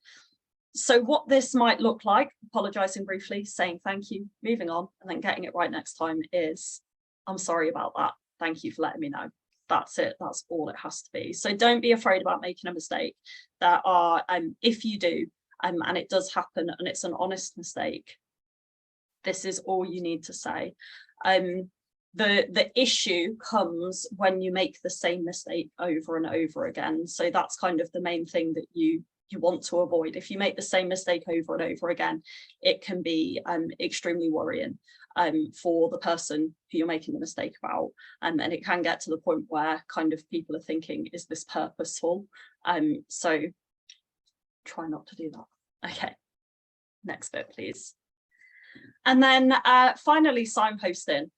So what this might look like, apologising briefly, saying thank you, moving on, and then getting it right next time is, I'm sorry about that. Thank you for letting me know. That's it. That's all it has to be. So don't be afraid about making a mistake. There are, if you do, and it does happen, and it's an honest mistake, this is all you need to say. The issue comes when you make the same mistake over and over again. So that's kind of the main thing that you want to avoid. If you make the same mistake over and over again, it can be extremely worrying for the person who you're making the mistake about. And it can get to the point where kind of people are thinking, is this purposeful? So try not to do that. Okay, next bit, please. And then finally, signposting.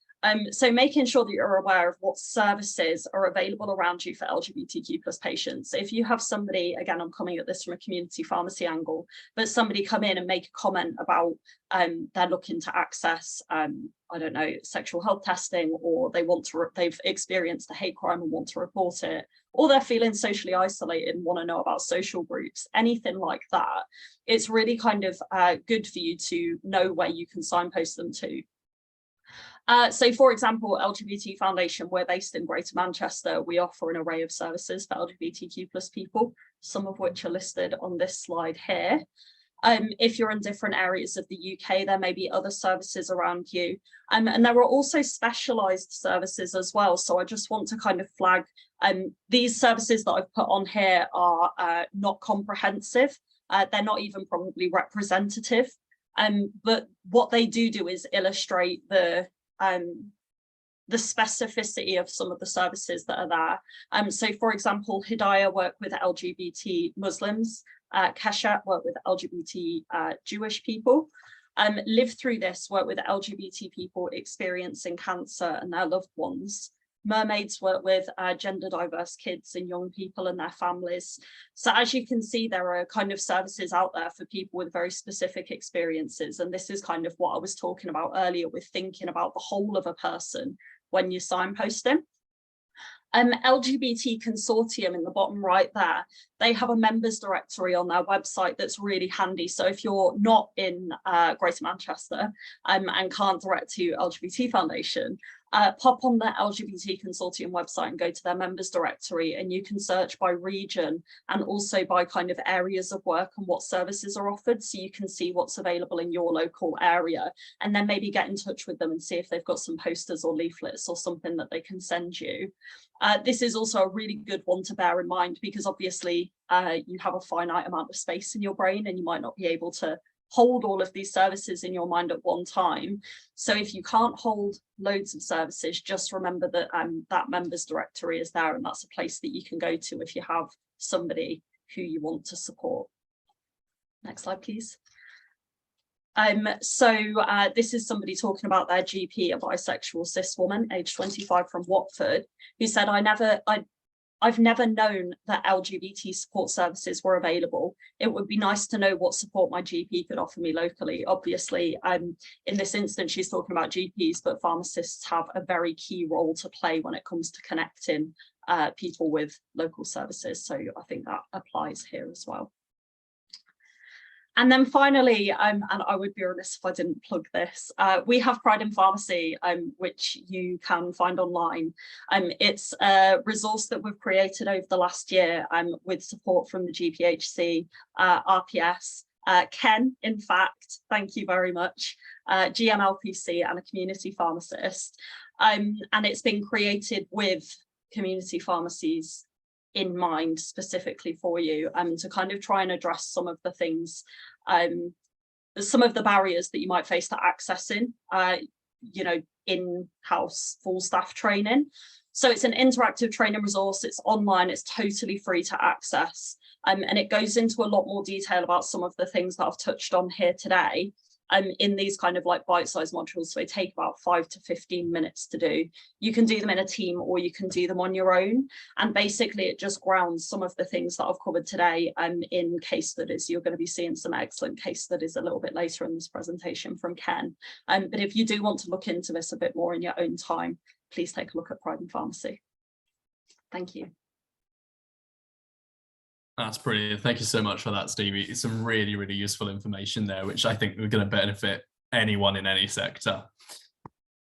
So making sure that you're aware of what services are available around you for LGBTQ+ patients. If you have somebody, again, I'm coming at this from a community pharmacy angle, but somebody come in and make a comment about they're looking to access, I don't know, sexual health testing, or they've experienced a hate crime and want to report it, or they're feeling socially isolated and want to know about social groups, anything like that, it's really kind of good for you to know where you can signpost them to. So for example, LGBT Foundation, we're based in Greater Manchester. We offer an array of services for LGBTQ+ people, some of which are listed on this slide here. If you're in different areas of the UK, there may be other services around you. And there are also specialised services as well. So I just want to kind of flag, these services that I've put on here are not comprehensive. They're not even probably representative. But what they do is illustrate the specificity of some of the services that are there. So for example, Hidayah work with LGBT Muslims, Keshat work with LGBT Jewish people, Live Through This work with LGBT people experiencing cancer and their loved ones. Mermaids work with gender diverse kids and young people and their families. So as you can see, there are kind of services out there for people with very specific experiences. And this is kind of what I was talking about earlier with thinking about the whole of a person when you're signposting. LGBT Consortium in the bottom right there, they have a members directory on their website that's really handy. So if you're not in Greater Manchester and can't direct to LGBT Foundation, pop on the LGBT Consortium website and go to their members directory, and you can search by region and also by kind of areas of work and what services are offered, so you can see what's available in your local area, and then maybe get in touch with them and see if they've got some posters or leaflets or something that they can send you. This is also a really good one to bear in mind, because obviously you have a finite amount of space in your brain and you might not be able to hold all of these services in your mind at one time. So if you can't hold loads of services, just remember that that members directory is there, and that's a place that you can go to if you have somebody who you want to support. Next slide, please. This is somebody talking about their GP, a bisexual cis woman, age 25 from Watford, who said, I've never known that LGBT support services were available. It would be nice to know what support my GP could offer me locally. Obviously, in this instance, she's talking about GPs, but pharmacists have a very key role to play when it comes to connecting people with local services. So I think that applies here as well. And then finally, and I would be remiss if I didn't plug this, we have Pride in Pharmacy, which you can find online. It's a resource that we've created over the last year with support from the GPHC, RPS, Ken, in fact, thank you very much, GMLPC and a community pharmacist. And it's been created with community pharmacies in mind specifically for you, to kind of try and address some of the things, some of the barriers that you might face to accessing, in-house full staff training. So it's an interactive training resource, it's online, it's totally free to access, and it goes into a lot more detail about some of the things that I've touched on here today. In these kind of like bite-sized modules, so they take about 5 to 15 minutes to do. You can do them in a team or you can do them on your own. And basically it just grounds some of the things that I've covered today in case studies. You're going to be seeing some excellent case studies a little bit later in this presentation from Ken. But if you do want to look into this a bit more in your own time, please take a look at Pride in Pharmacy. Thank you. That's brilliant. Thank you so much for that, Stevie. It's some really, really useful information there, which I think are going to benefit anyone in any sector.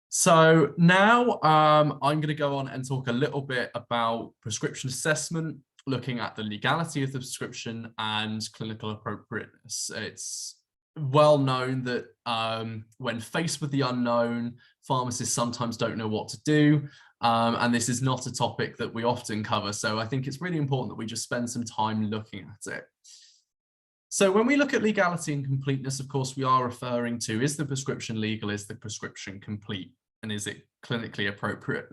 So now I'm going to go on and talk a little bit about prescription assessment, looking at the legality of the prescription and clinical appropriateness. It's well known that when faced with the unknown, pharmacists sometimes don't know what to do. And this is not a topic that we often cover. So I think it's really important that we just spend some time looking at it. So when we look at legality and completeness, of course, we are referring to, is the prescription legal? Is the prescription complete? And is it clinically appropriate?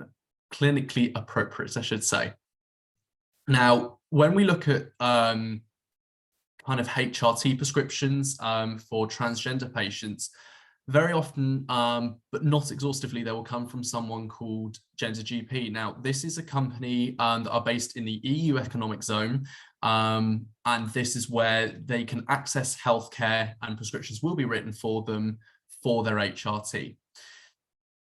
Clinically appropriate, I should say. Now, when we look at kind of HRT prescriptions for transgender patients, very often, but not exhaustively, they will come from someone called Gender GP. Now, this is a company that are based in the EU economic zone, and this is where they can access healthcare and prescriptions will be written for them for their HRT.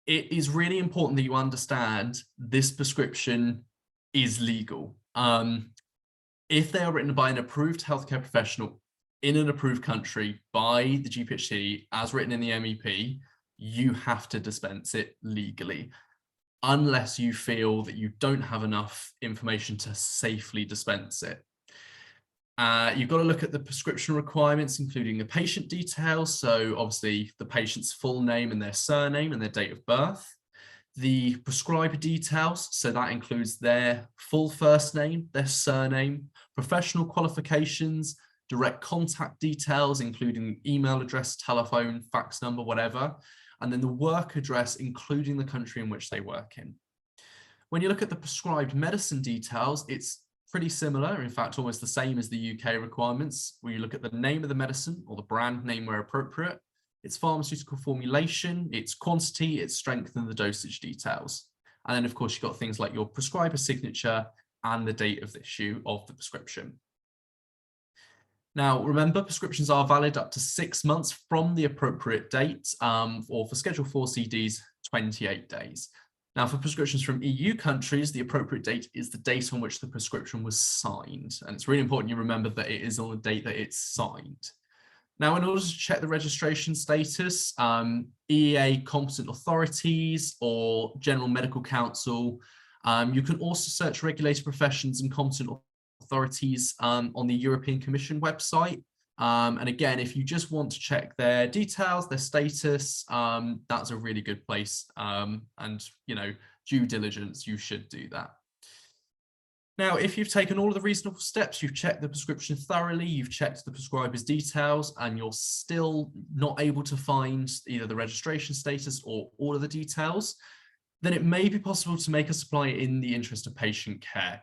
It is really important that you understand this prescription is legal. If they are written by an approved healthcare professional in an approved country by the GPHC, as written in the MEP, you have to dispense it legally, unless you feel that you don't have enough information to safely dispense it. You've got to look at the prescription requirements, including the patient details. So obviously the patient's full name and their surname and their date of birth. The prescriber details, so that includes their full first name, their surname, professional qualifications, direct contact details, including email address, telephone, fax number, whatever, and then the work address, including the country in which they work in. When you look at the prescribed medicine details, it's pretty similar, in fact, almost the same as the UK requirements, where you look at the name of the medicine or the brand name where appropriate, its pharmaceutical formulation, its quantity, its strength, and the dosage details. And then, of course, you've got things like your prescriber signature and the date of issue of the prescription. Now, remember, prescriptions are valid up to 6 months from the appropriate date, or for Schedule 4 CDs, 28 days. Now, for prescriptions from EU countries, the appropriate date is the date on which the prescription was signed. And it's really important you remember that it is on the date that it's signed. Now, in order to check the registration status, EEA competent authorities or General Medical Council, you can also search regulated professions and competent authorities on the European Commission website. And again, if you just want to check their details, their status, that's a really good place. And, you know, due diligence, you should do that. Now, if you've taken all of the reasonable steps, you've checked the prescription thoroughly, you've checked the prescriber's details, and you're still not able to find either the registration status or all of the details, then it may be possible to make a supply in the interest of patient care.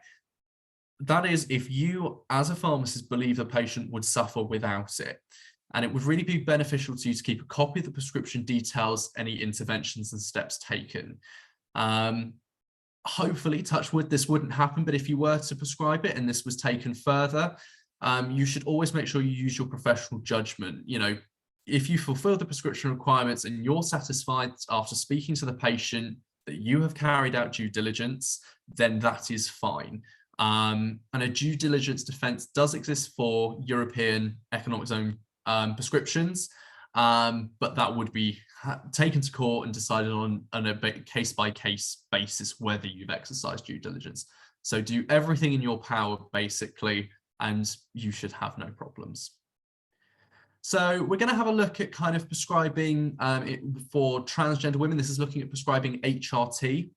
That is, if you, as a pharmacist, believe the patient would suffer without it. And it would really be beneficial to you to keep a copy of the prescription details, any interventions and steps taken. Hopefully, touch wood, this wouldn't happen, but if you were to prescribe it and this was taken further, you should always make sure you use your professional judgment. You know, if you fulfill the prescription requirements and you're satisfied after speaking to the patient that you have carried out due diligence, then that is fine. And a due diligence defense does exist for European economic zone prescriptions, but that would be taken to court and decided on a case-by-case basis whether you've exercised due diligence. So do everything in your power, basically, and you should have no problems. So we're going to have a look at kind of prescribing for transgender women. This is looking at prescribing HRT.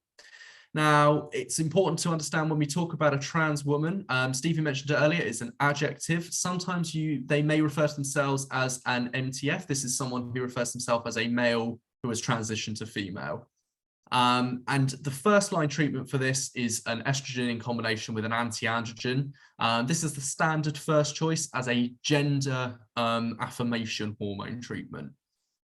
Now, it's important to understand when we talk about a trans woman, Stevie mentioned it earlier, it's an adjective. Sometimes they may refer to themselves as an MTF. This is someone who refers to himself as a male who has transitioned to female. And the first line treatment for this is an estrogen in combination with an anti-androgen. This is the standard first choice as a gender affirmation hormone treatment.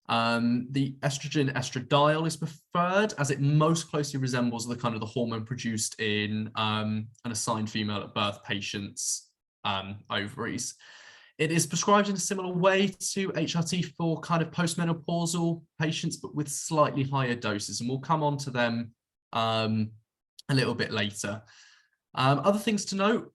The estrogen estradiol is preferred as it most closely resembles the kind of the hormone produced in an assigned female at birth patient's ovaries. It is prescribed in a similar way to HRT for kind of postmenopausal patients, but with slightly higher doses, and we'll come on to them a little bit later. Other things to note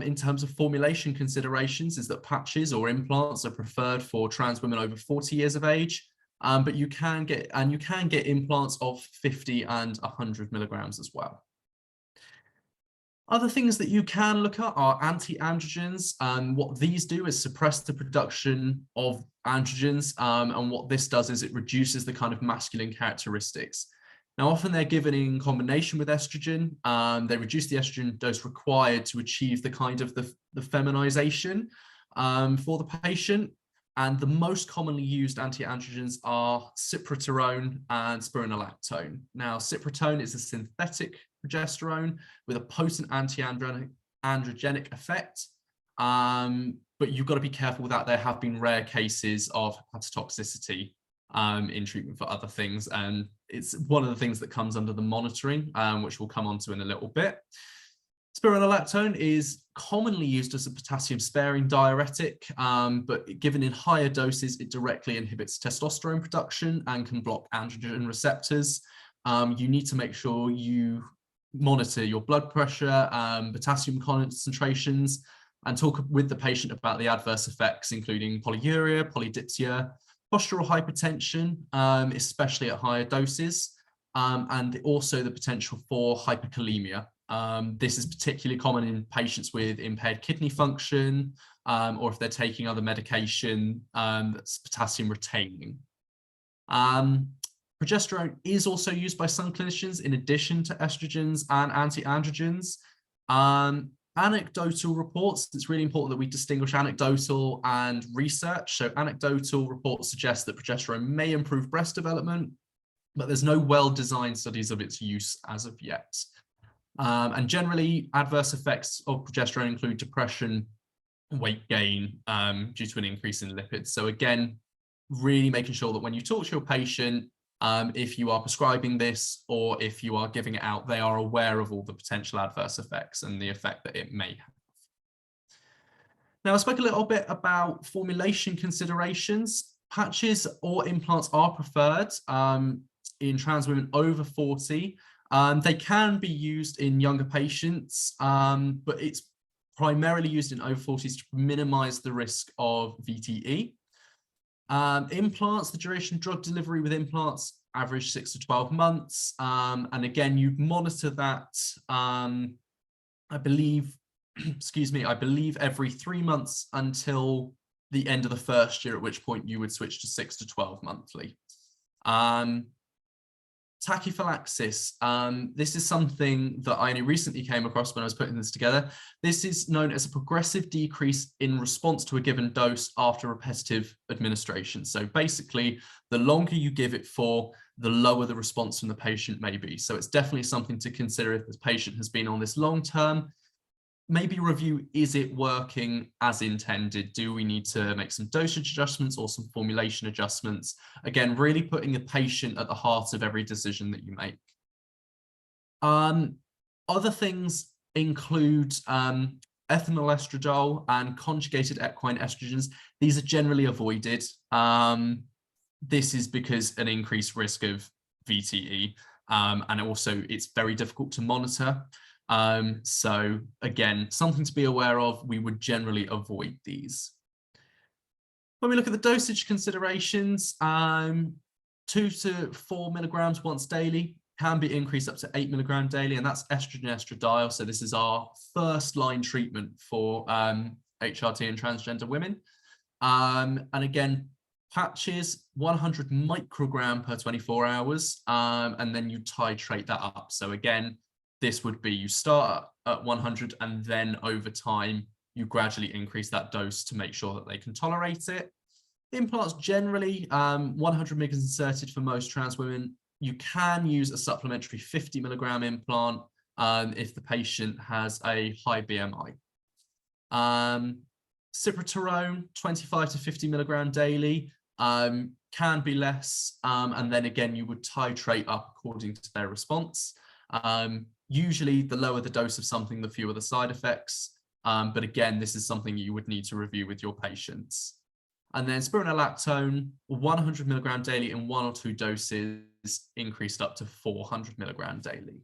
in terms of formulation considerations is that patches or implants are preferred for trans women over 40 years of age. But you can get implants of 50 and 100 milligrams as well. Other things that you can look at are anti-androgens. What these do is suppress the production of androgens, and what this does is it reduces the kind of masculine characteristics. Now, often they're given in combination with estrogen. They reduce the estrogen dose required to achieve the kind of the feminization for the patient. And the most commonly used anti-androgens are cyproterone and spironolactone. Now, cyproterone is a synthetic progesterone with a potent anti-androgenic effect, but you've got to be careful with that. There have been rare cases of hepatotoxicity in treatment for other things, and it's one of the things that comes under the monitoring, which we'll come on to in a little bit. Spironolactone is commonly used as a potassium-sparing diuretic, but given in higher doses, it directly inhibits testosterone production and can block androgen receptors. You need to make sure you monitor your blood pressure, potassium concentrations, and talk with the patient about the adverse effects, including polyuria, polydipsia, postural hypertension, especially at higher doses, and also the potential for hyperkalemia. This is particularly common in patients with impaired kidney function, or if they're taking other medication that's potassium retaining. Progesterone is also used by some clinicians in addition to estrogens and anti-androgens. Anecdotal reports, it's really important that we distinguish anecdotal and research. So anecdotal reports suggest that progesterone may improve breast development, but there's no well-designed studies of its use as of yet. And generally, adverse effects of progesterone include depression, weight gain due to an increase in lipids. So again, really making sure that when you talk to your patient, if you are prescribing this or if you are giving it out, they are aware of all the potential adverse effects and the effect that it may have. Now, I spoke a little bit about formulation considerations. Patches or implants are preferred in trans women over 40. They can be used in younger patients, but it's primarily used in over 40s to minimize the risk of VTE. Implants, the duration of drug delivery with implants average 6 to 12 months. And again, you monitor that, I believe, I believe every 3 months until the end of the first year, at which point you would switch to 6 to 12 monthly. Tachyphylaxis. This is something that I only recently came across when I was putting this together. This is known as a progressive decrease in response to a given dose after repetitive administration. So basically, the longer you give it for, the lower the response from the patient may be. So it's definitely something to consider if this patient has been on this long term. Maybe review, is it working as intended? Do we need to make some dosage adjustments or some formulation adjustments? Again, really putting the patient at the heart of every decision that you make. Other things include ethinyl estradiol and conjugated equine estrogens. These are generally avoided. This is because an increased risk of VTE, and also it's very difficult to monitor. So again, something to be aware of. We would generally avoid these. When we look at the dosage considerations, 2 to 4 milligrams once daily can be increased up to 8 milligram daily, and that's estrogen estradiol. So this is our first line treatment for HRT and transgender women. And again, patches 100 microgram per 24 hours, and then you titrate that up. So again, this would be you start at 100 and then over time, you gradually increase that dose to make sure that they can tolerate it. Implants generally, 100 mg is inserted for most trans women. You can use a supplementary 50 milligram implant if the patient has a high BMI. Ciproterone, 25 to 50 milligram daily, can be less. And then again, you would titrate up according to their response. Usually the lower the dose of something, the fewer the side effects. But again, this is something you would need to review with your patients. And then spironolactone, 100 milligram daily in 1 or 2 doses, increased up to 400 milligram daily.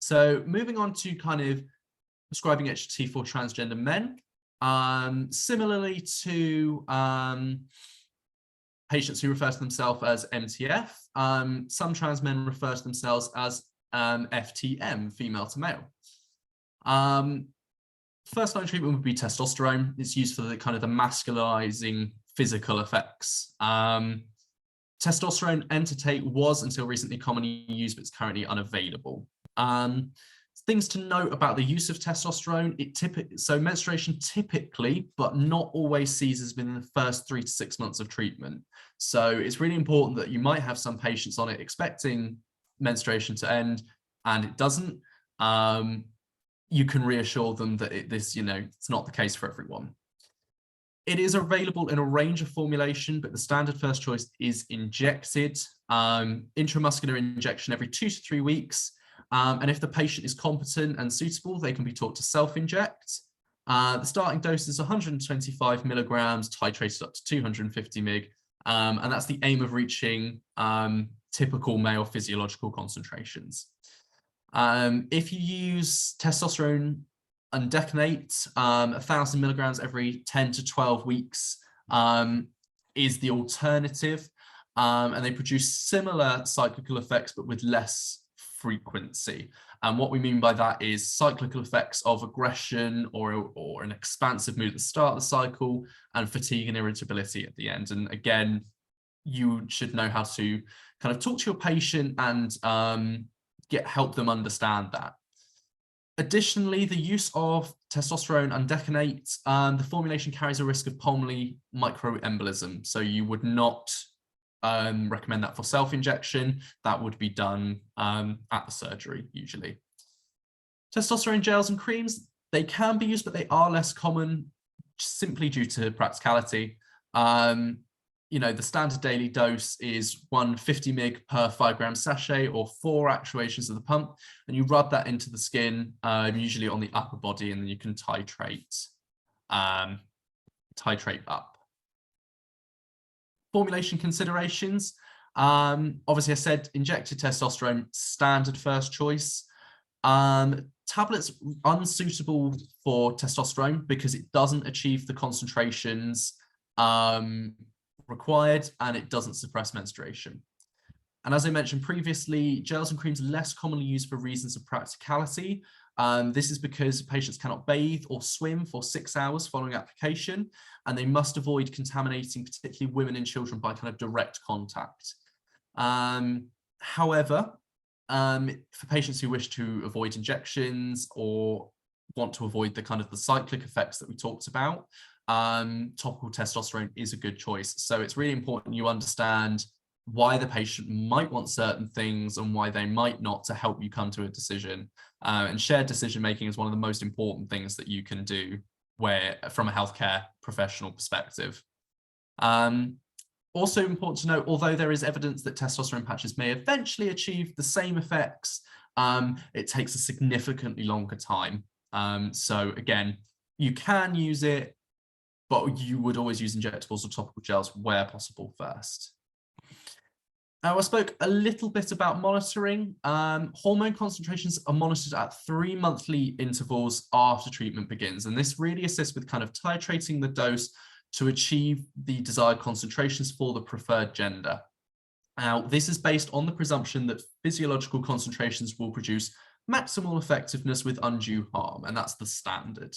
So moving on to kind of prescribing HRT for transgender men, similarly to patients who refer to themselves as MTF, some trans men refer to themselves as FTM, female to male. First line treatment would be testosterone. It's used for the kind of the masculinizing physical effects. Testosterone enteric was until recently commonly used, but it's currently unavailable. Things to note about the use of testosterone, so menstruation typically, but not always ceases within the first 3 to 6 months of treatment. So it's really important that you might have some patients on it expecting menstruation to end and it doesn't. You can reassure them that it's not the case for everyone. It is available in a range of formulation, but the standard first choice is injected, intramuscular injection every 2 to 3 weeks. And if the patient is competent and suitable, they can be taught to self-inject. The starting dose is 125 milligrams, titrated up to 250 mg, and that's the aim of reaching typical male physiological concentrations. If you use testosterone undecanoate, 1,000 milligrams every 10 to 12 weeks is the alternative, and they produce similar cyclical effects but with less frequency. And what we mean by that is cyclical effects of aggression or an expansive mood at the start of the cycle, and fatigue and irritability at the end. And again, you should know how to kind of talk to your patient and help them understand that. Additionally, the use of testosterone undecanate, the formulation carries a risk of pulmonary microembolism. So you would not recommend that for self-injection. That would be done at the surgery usually. Testosterone gels and creams, they can be used, but they are less common simply due to practicality. The standard daily dose is 150 mg per 5 gram sachet, or 4 actuations of the pump, and you rub that into the skin, usually on the upper body, and then you can titrate up. Formulation considerations. Obviously, I said injected testosterone, standard first choice. Tablets unsuitable for testosterone because it doesn't achieve the concentrations required, and it doesn't suppress menstruation. And as I mentioned previously, gels and creams are less commonly used for reasons of practicality. This is because patients cannot bathe or swim for 6 hours following application, and they must avoid contaminating particularly women and children by kind of direct contact. However, for patients who wish to avoid injections or want to avoid the kind of the cyclic effects that we talked about, topical testosterone is a good choice. So it's really important you understand why the patient might want certain things and why they might not, to help you come to a decision. And shared decision making is one of the most important things that you can do from a healthcare professional perspective. Also important to note, although there is evidence that testosterone patches may eventually achieve the same effects, it takes a significantly longer time. So again, you can use it, but you would always use injectables or topical gels where possible first. Now, I spoke a little bit about monitoring. Hormone concentrations are monitored at 3 monthly intervals after treatment begins, and this really assists with kind of titrating the dose to achieve the desired concentrations for the preferred gender. Now, this is based on the presumption that physiological concentrations will produce maximal effectiveness with undue harm, and that's the standard.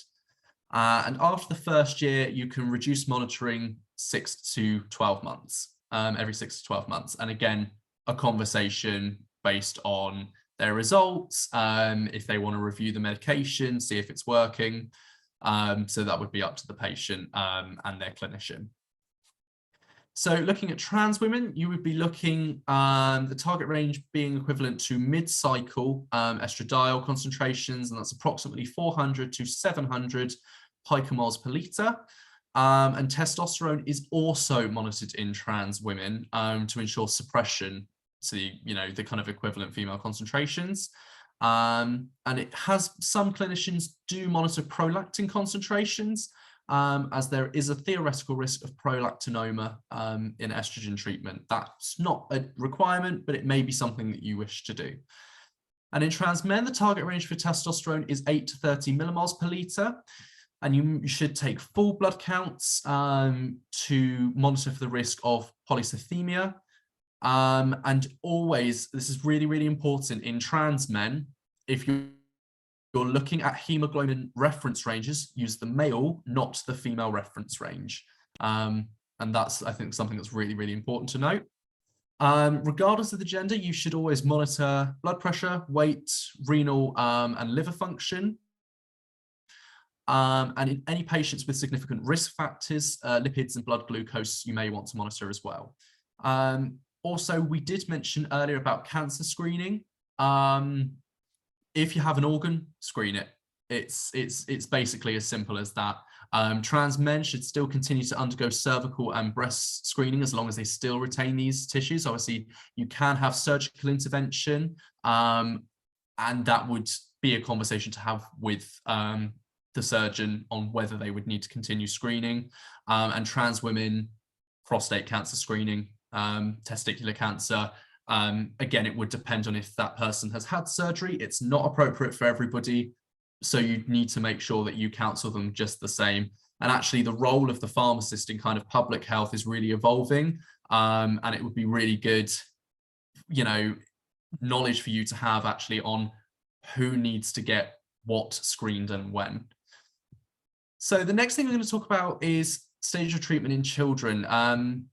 And after the first year, you can reduce monitoring 6 to 12 months, every 6 to 12 months. And again, a conversation based on their results, if they want to review the medication, see if it's working. So that would be up to the patient and their clinician. So looking at trans women, you would be looking the target range being equivalent to mid-cycle estradiol concentrations, and that's approximately 400 to 700 picomoles per liter. And testosterone is also monitored in trans women to ensure suppression to the kind of equivalent female concentrations. And it has, some clinicians do monitor prolactin concentrations, as there is a theoretical risk of prolactinoma in estrogen treatment. That's not a requirement, but it may be something that you wish to do. And in trans men, the target range for testosterone is 8 to 30 millimoles per liter. And you should take full blood counts to monitor for the risk of polycythemia. And always, this is really, really important in trans men, if you're looking at hemoglobin reference ranges, use the male, not the female reference range. And that's, I think, something that's really, really important to note. Regardless of the gender, you should always monitor blood pressure, weight, renal and liver function. And in any patients with significant risk factors, lipids and blood glucose, you may want to monitor as well. Also, we did mention earlier about cancer screening. If you have an organ, screen it. It's basically as simple as that. Trans men should still continue to undergo cervical and breast screening as long as they still retain these tissues. Obviously, you can have surgical intervention, and that would be a conversation to have with the surgeon on whether they would need to continue screening. And trans women, prostate cancer screening, testicular cancer. Again, it would depend on if that person has had surgery. It's not appropriate for everybody. So you need to make sure that you counsel them just the same. And actually the role of the pharmacist in kind of public health is really evolving. And it would be really good, knowledge for you to have actually on who needs to get what screened and when. So the next thing I'm going to talk about is stage of treatment in children.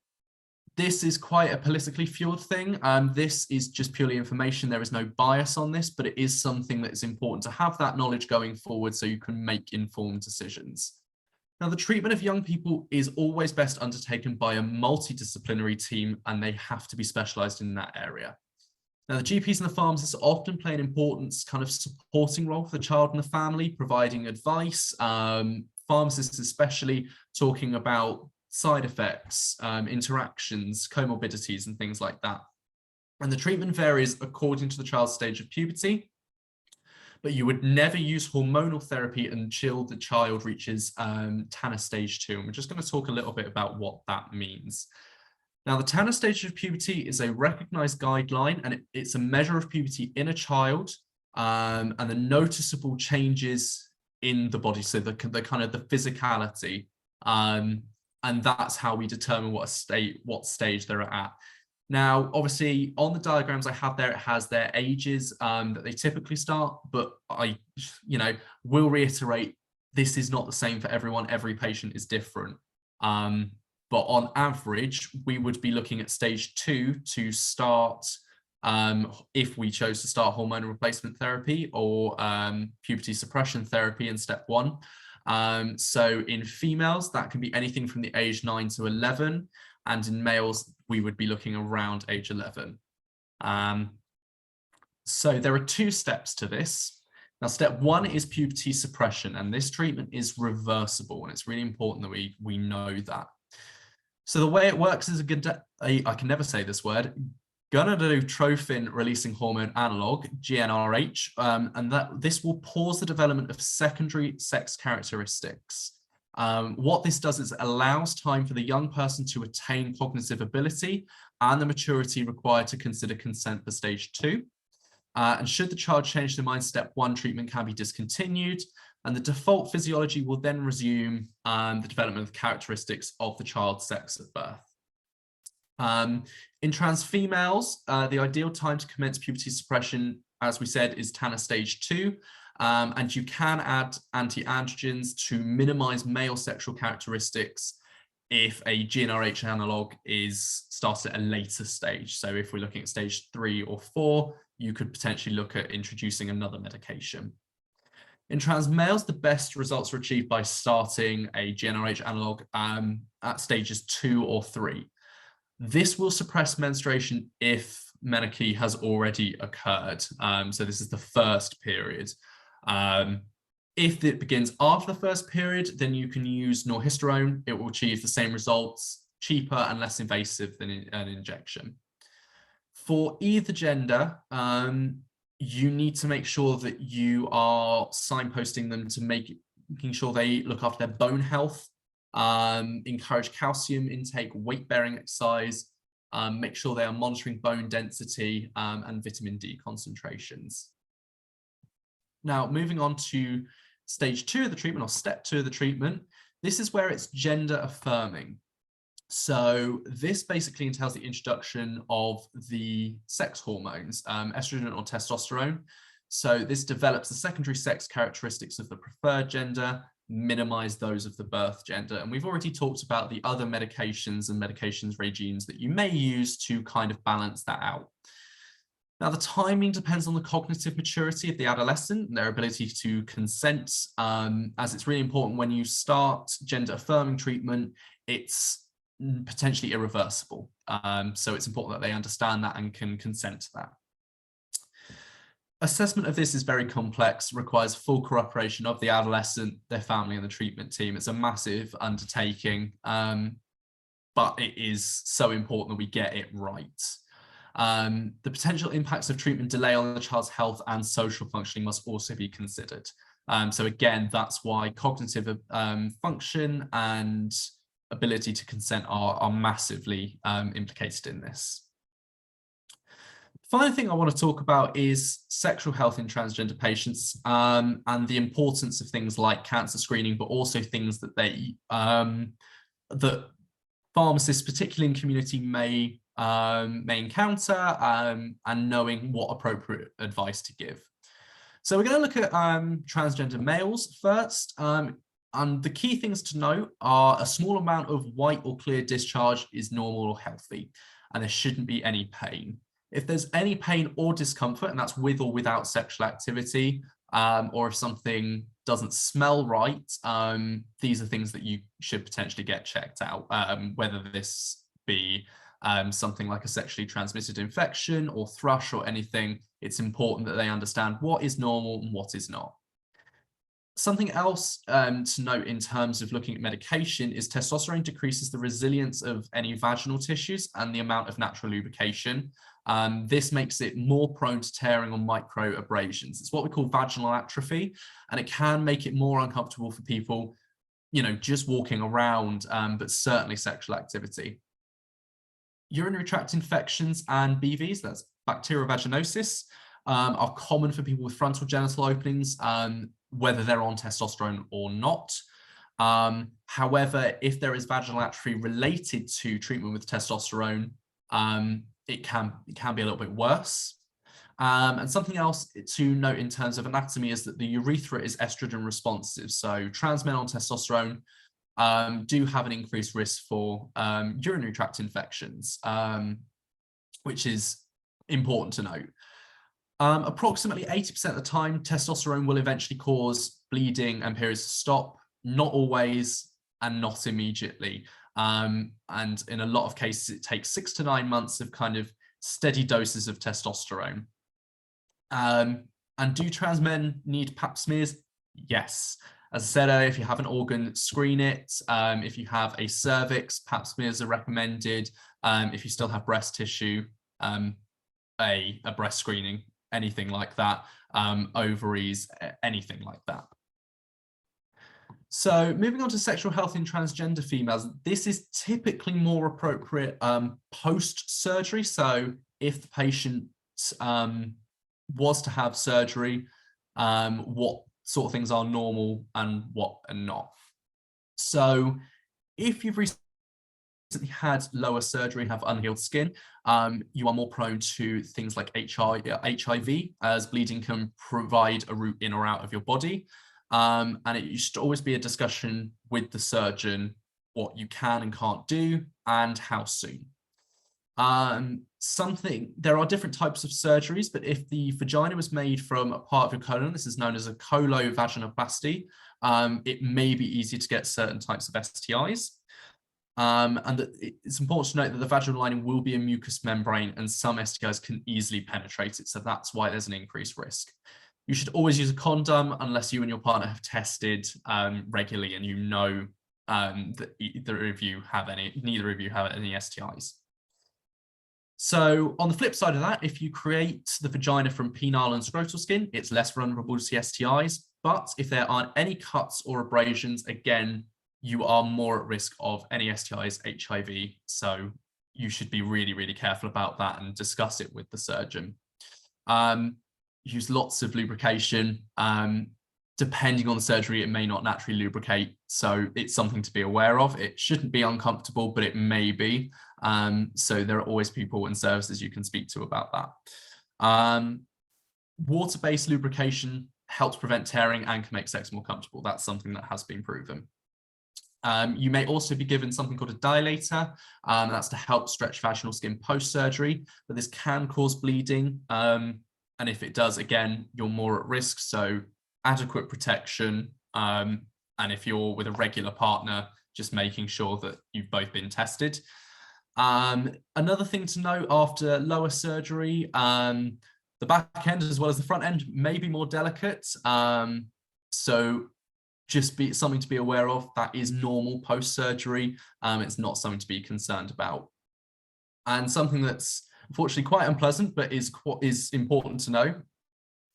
This is quite a politically fueled thing. This is just purely information. There is no bias on this, but it is something that is important to have that knowledge going forward so you can make informed decisions. Now, the treatment of young people is always best undertaken by a multidisciplinary team, and they have to be specialised in that area. Now, the GPs and the pharmacists often play an important kind of supporting role for the child and the family, providing advice, pharmacists especially talking about side effects, interactions, comorbidities, and things like that. And the treatment varies according to the child's stage of puberty, but you would never use hormonal therapy until the child reaches Tanner stage 2. And we're just going to talk a little bit about what that means. Now, the Tanner stage of puberty is a recognized guideline, and it's a measure of puberty in a child, and the noticeable changes in the body, so the kind of the physicality, and that's how we determine what stage they're at. Now, obviously, on the diagrams I have there, it has their ages that they typically start, but I, will reiterate, this is not the same for everyone. Every patient is different. But on average, we would be looking at stage 2 to start, if we chose to start hormonal replacement therapy or puberty suppression therapy in step 1. So in females, that can be anything from the age 9 to 11. And in males, we would be looking around age 11. So there are 2 steps to this. Now, step 1 is puberty suppression, and this treatment is reversible, and it's really important that we know that. So the way it works is I can never say this word, gonadotrophin releasing hormone analog, GnRH, and this will pause the development of secondary sex characteristics. What this does is it allows time for the young person to attain cognitive ability and the maturity required to consider consent for stage 2. And should the child change their mind, step 1 treatment can be discontinued, and the default physiology will then resume the development of the characteristics of the child's sex at birth. In trans females, the ideal time to commence puberty suppression, as we said, is Tanner stage 2. And you can add anti-androgens to minimize male sexual characteristics if a GnRH analog is started at a later stage. So if we're looking at stage 3 or 4, you could potentially look at introducing another medication. In trans males, the best results are achieved by starting a GnRH analog at stages 2 or 3. This will suppress menstruation if menarche has already occurred. So this is the first period. If it begins after the first period, then you can use norhisterone. It will achieve the same results, cheaper and less invasive than an injection. For either gender, you need to make sure that you are signposting them to making sure they look after their bone health, encourage calcium intake, weight-bearing exercise, make sure they are monitoring bone density and vitamin D concentrations. Now, moving on to stage 2 of the treatment, or step 2 of the treatment, this is where it's gender affirming. So this basically entails the introduction of the sex hormones, estrogen or testosterone. So this develops the secondary sex characteristics of the preferred gender, minimize those of the birth gender. And we've already talked about the other medications and medications regimes that you may use to kind of balance that out. Now, the timing depends on the cognitive maturity of the adolescent and their ability to consent, as it's really important when you start gender affirming treatment, it's potentially irreversible. So it's important that they understand that and can consent to that. Assessment of this is very complex, requires full cooperation of the adolescent, their family, and the treatment team. It's a massive undertaking, but it is so important that we get it right. The potential impacts of treatment delay on the child's health and social functioning must also be considered. So again, that's why cognitive function and ability to consent are massively implicated in this. Final thing I want to talk about is sexual health in transgender patients, and the importance of things like cancer screening, but also things that that pharmacists, particularly in community, may encounter, and knowing what appropriate advice to give. So we're going to look at transgender males first. And the key things to note are a small amount of white or clear discharge is normal or healthy, and there shouldn't be any pain. If there's any pain or discomfort, and that's with or without sexual activity, or if something doesn't smell right, these are things that you should potentially get checked out, whether this be something like a sexually transmitted infection or thrush or anything. It's important that they understand what is normal and what is not. Something else to note in terms of looking at medication is testosterone decreases the resilience of any vaginal tissues and the amount of natural lubrication. This makes it more prone to tearing or micro abrasions. It's what we call vaginal atrophy, and it can make it more uncomfortable for people, you know, just walking around, but certainly sexual activity. Urinary tract infections and BVs, that's bacterial vaginosis, are common for people with frontal genital openings, whether they're on testosterone or not. However, if there is vaginal atrophy related to treatment with testosterone, it can be a little bit worse. And something else to note in terms of anatomy is that the urethra is estrogen responsive. So trans men on testosterone do have an increased risk for urinary tract infections, which is important to note. Approximately 80% of the time, testosterone will eventually cause bleeding and periods to stop, not always and not immediately. And in a lot of cases, it takes 6 to 9 months of kind of steady doses of testosterone. And do trans men need pap smears? Yes. As I said earlier, if you have an organ, screen it. If you have a cervix, pap smears are recommended. If you still have breast tissue, a breast screening, anything like that, ovaries, anything like that. So moving on to sexual health in transgender females, this is typically more appropriate post-surgery. So if the patient was to have surgery, what sort of things are normal and what are not. So if you've recently had lower surgery, have unhealed skin, you are more prone to things like HIV, as bleeding can provide a route in or out of your body. And it should always be a discussion with the surgeon what you can and can't do and how soon. There are different types of surgeries, but if the vagina was made from a part of your colon, this is known as a colovaginoplasty, it may be easy to get certain types of STIs. And it's important to note that the vaginal lining will be a mucous membrane and some STIs can easily penetrate it. So that's why there's an increased risk. You should always use a condom unless you and your partner have tested regularly and you know that neither of you have any STIs. So on the flip side of that, if you create the vagina from penile and scrotal skin, it's less vulnerable to STIs. But if there aren't any cuts or abrasions, again, you are more at risk of any STIs, HIV. So you should be really, really careful about that and discuss it with the surgeon. Use lots of lubrication. Depending on the surgery, it may not naturally lubricate. So it's something to be aware of. It shouldn't be uncomfortable, but it may be. So there are always people and services you can speak to about that. Water-based lubrication helps prevent tearing and can make sex more comfortable. That's something that has been proven. You may also be given something called a dilator. That's to help stretch vaginal skin post-surgery, but this can cause bleeding. And if it does, again, you're more at risk. So adequate protection. And if you're with a regular partner, just making sure that you've both been tested. Another thing to note after lower surgery, the back end as well as the front end may be more delicate. So just be something to be aware of. That is normal post-surgery. It's not something to be concerned about. And something that's unfortunately quite unpleasant, but is important to know.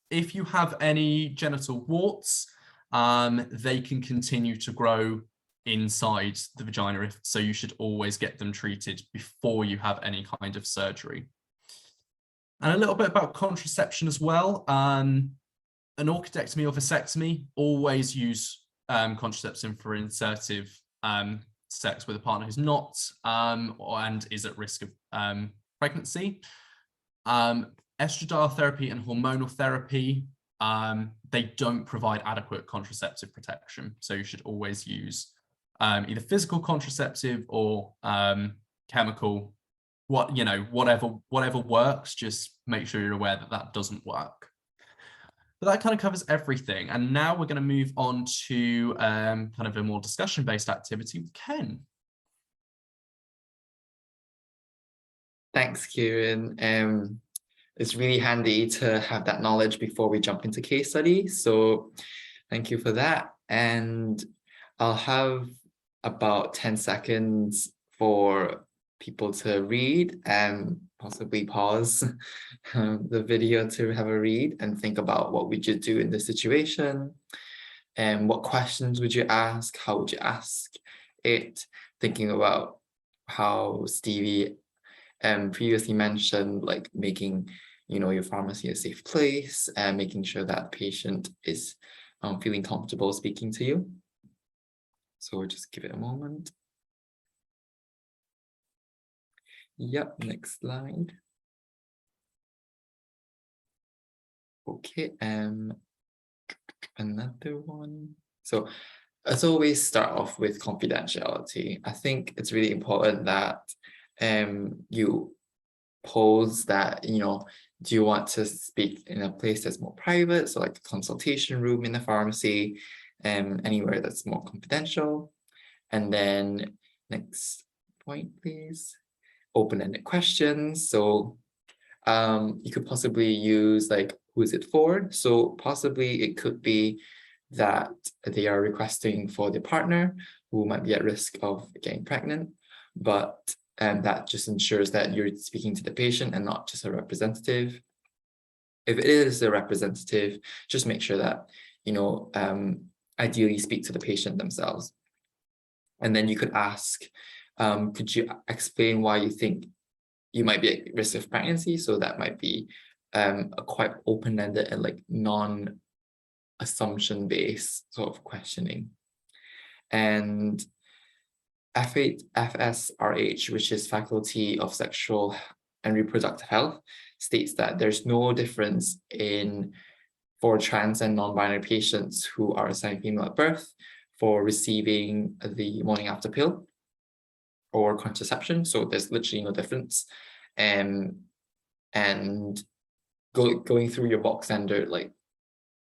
If you have any genital warts, they can continue to grow inside the vagina. So you should always get them treated before you have any kind of surgery. And a little bit about contraception as well. An orchidectomy or vasectomy, always use contraception for insertive sex with a partner who's not and is at risk of pregnancy. Estradiol therapy and hormonal therapy they don't provide adequate contraceptive protection. So you should always use either physical contraceptive or chemical, whatever works. Just make sure you're aware that that doesn't work. But that kind of covers everything. And now we're going to move on to kind of a more discussion-based activity with Ken. Thanks, Kieran. It's really handy to have that knowledge before we jump into case study. So thank you for that. And I'll have about 10 seconds for people to read and possibly pause the video to have a read and think about what would you do in this situation, and what questions would you ask, how would you ask it, thinking about how Stevie previously mentioned, like making your pharmacy a safe place and making sure that the patient is feeling comfortable speaking to you. So we'll just give it a moment. Yep, next slide. Okay, another one. So as always, start off with confidentiality. I think it's really important that you pose that, do you want to speak in a place that's more private, so like a consultation room in the pharmacy, anywhere that's more confidential. And then next point, please. Open-ended questions. So you could possibly use like, who is it for? So possibly it could be that they are requesting for their partner who might be at risk of getting pregnant, but that just ensures that you're speaking to the patient and not just a representative. If it is a representative, just make sure that, ideally speak to the patient themselves. And then you could ask, could you explain why you think you might be at risk of pregnancy? So that might be a quite open-ended and like non-assumption-based sort of questioning. And FSRH, which is Faculty of Sexual and Reproductive Health, states that there's no difference for trans and non-binary patients who are assigned female at birth for receiving the morning after pill or contraception. So there's literally no difference. And going through your box standard, like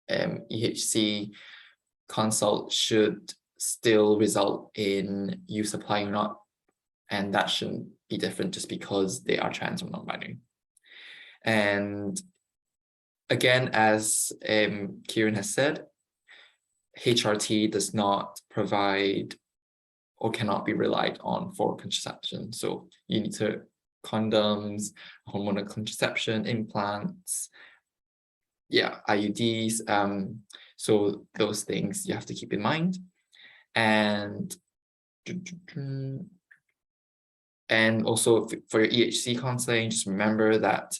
EHC consult should still result in you supplying or not, and that shouldn't be different just because they are trans or non-binary. And again, as Kieran has said, HRT does not provide or cannot be relied on for contraception. So you need to condoms, hormonal contraception, implants, IUDs. So those things you have to keep in mind. And also for your EHC counseling, just remember that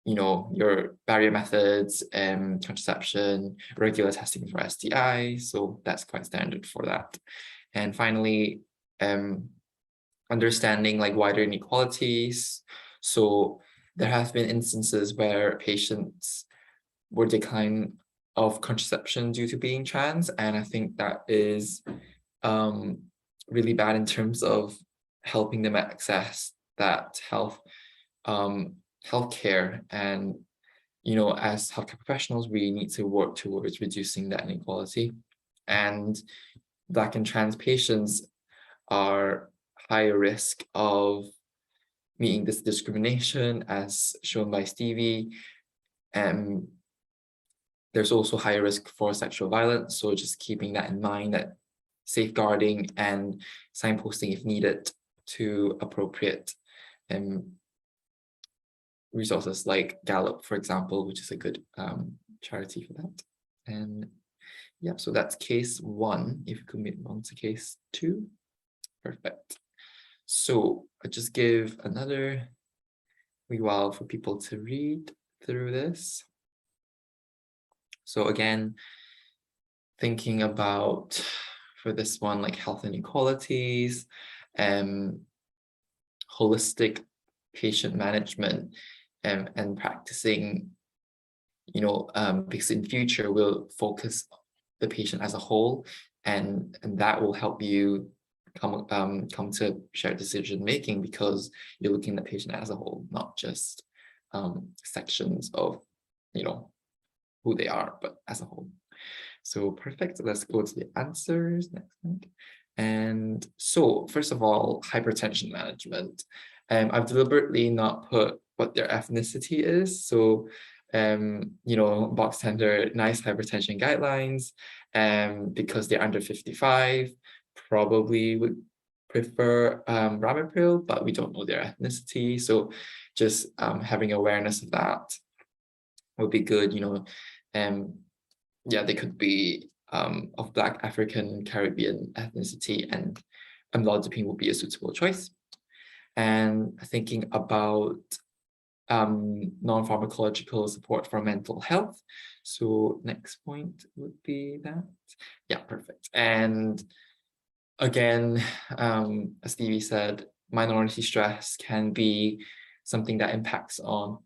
your barrier methods, contraception, regular testing for STI. So that's quite standard for that. And finally, understanding like wider inequalities. So there have been instances where patients were declined of contraception due to being trans, and I think that is really bad in terms of helping them access that healthcare. And as healthcare professionals, we need to work towards reducing that inequality. And Black and trans patients are higher risk of meeting this discrimination, as shown by Stevie. There's also higher risk for sexual violence. So just keeping that in mind, that safeguarding and signposting if needed to appropriate resources like Gallup, for example, which is a good charity for that. And so that's case 1. If you could move on to case 2. Perfect. So I just give another wee while for people to read through this. So again, thinking about, for this one, like health inequalities, holistic patient management, and practicing because in future we'll focus the patient as a whole, and that will help you come to shared decision making, because you're looking at the patient as a whole, not just sections of who they are, but as a whole. So perfect. Let's go to the answers next slide. And so first of all, hypertension management. I've deliberately not put what their ethnicity is. So box standard nice hypertension guidelines, because they're under 55, probably would prefer ramipril, but we don't know their ethnicity. So just having awareness of that would be good. They could be of Black, African, Caribbean ethnicity, and amlodipine would be a suitable choice. And thinking about non-pharmacological support for mental health. So next point would be that. Yeah, perfect. And again, as Stevie said, minority stress can be something that impacts on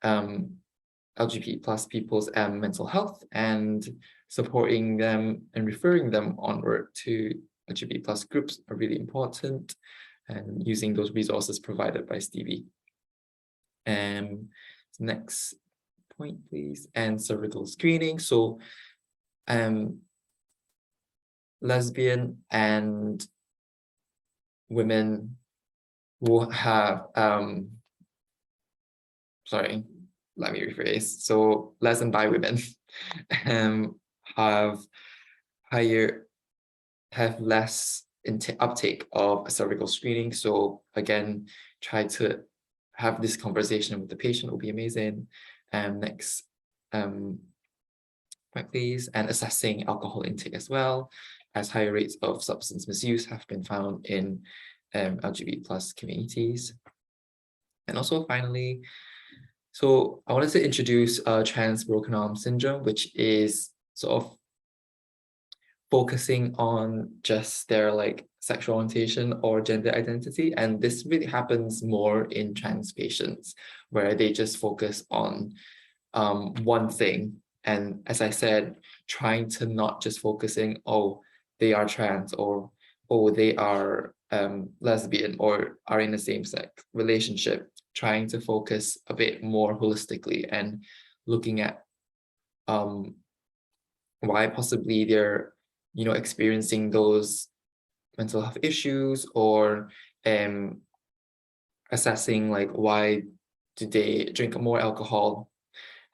LGBT plus people's mental health, and supporting them and referring them onward to LGBT plus groups are really important, and using those resources provided by Stevie. Next point, please. And cervical screening. So lesbian and women who have sorry, let me rephrase. So les and bi women have less uptake of a cervical screening. So again, try to have this conversation with the patient will be amazing. Next point, please. And assessing alcohol intake as well, as higher rates of substance misuse have been found in LGBT plus communities. And also finally, so I wanted to introduce trans broken arm syndrome, which is sort of focusing on just their sexual orientation or gender identity. And this really happens more in trans patients, where they just focus on one thing. And as I said, trying to not just focusing, oh, they are trans, or oh, they are lesbian, or are in a same-sex relationship, trying to focus a bit more holistically and looking at why possibly they're experiencing those mental health issues, or assessing why do they drink more alcohol,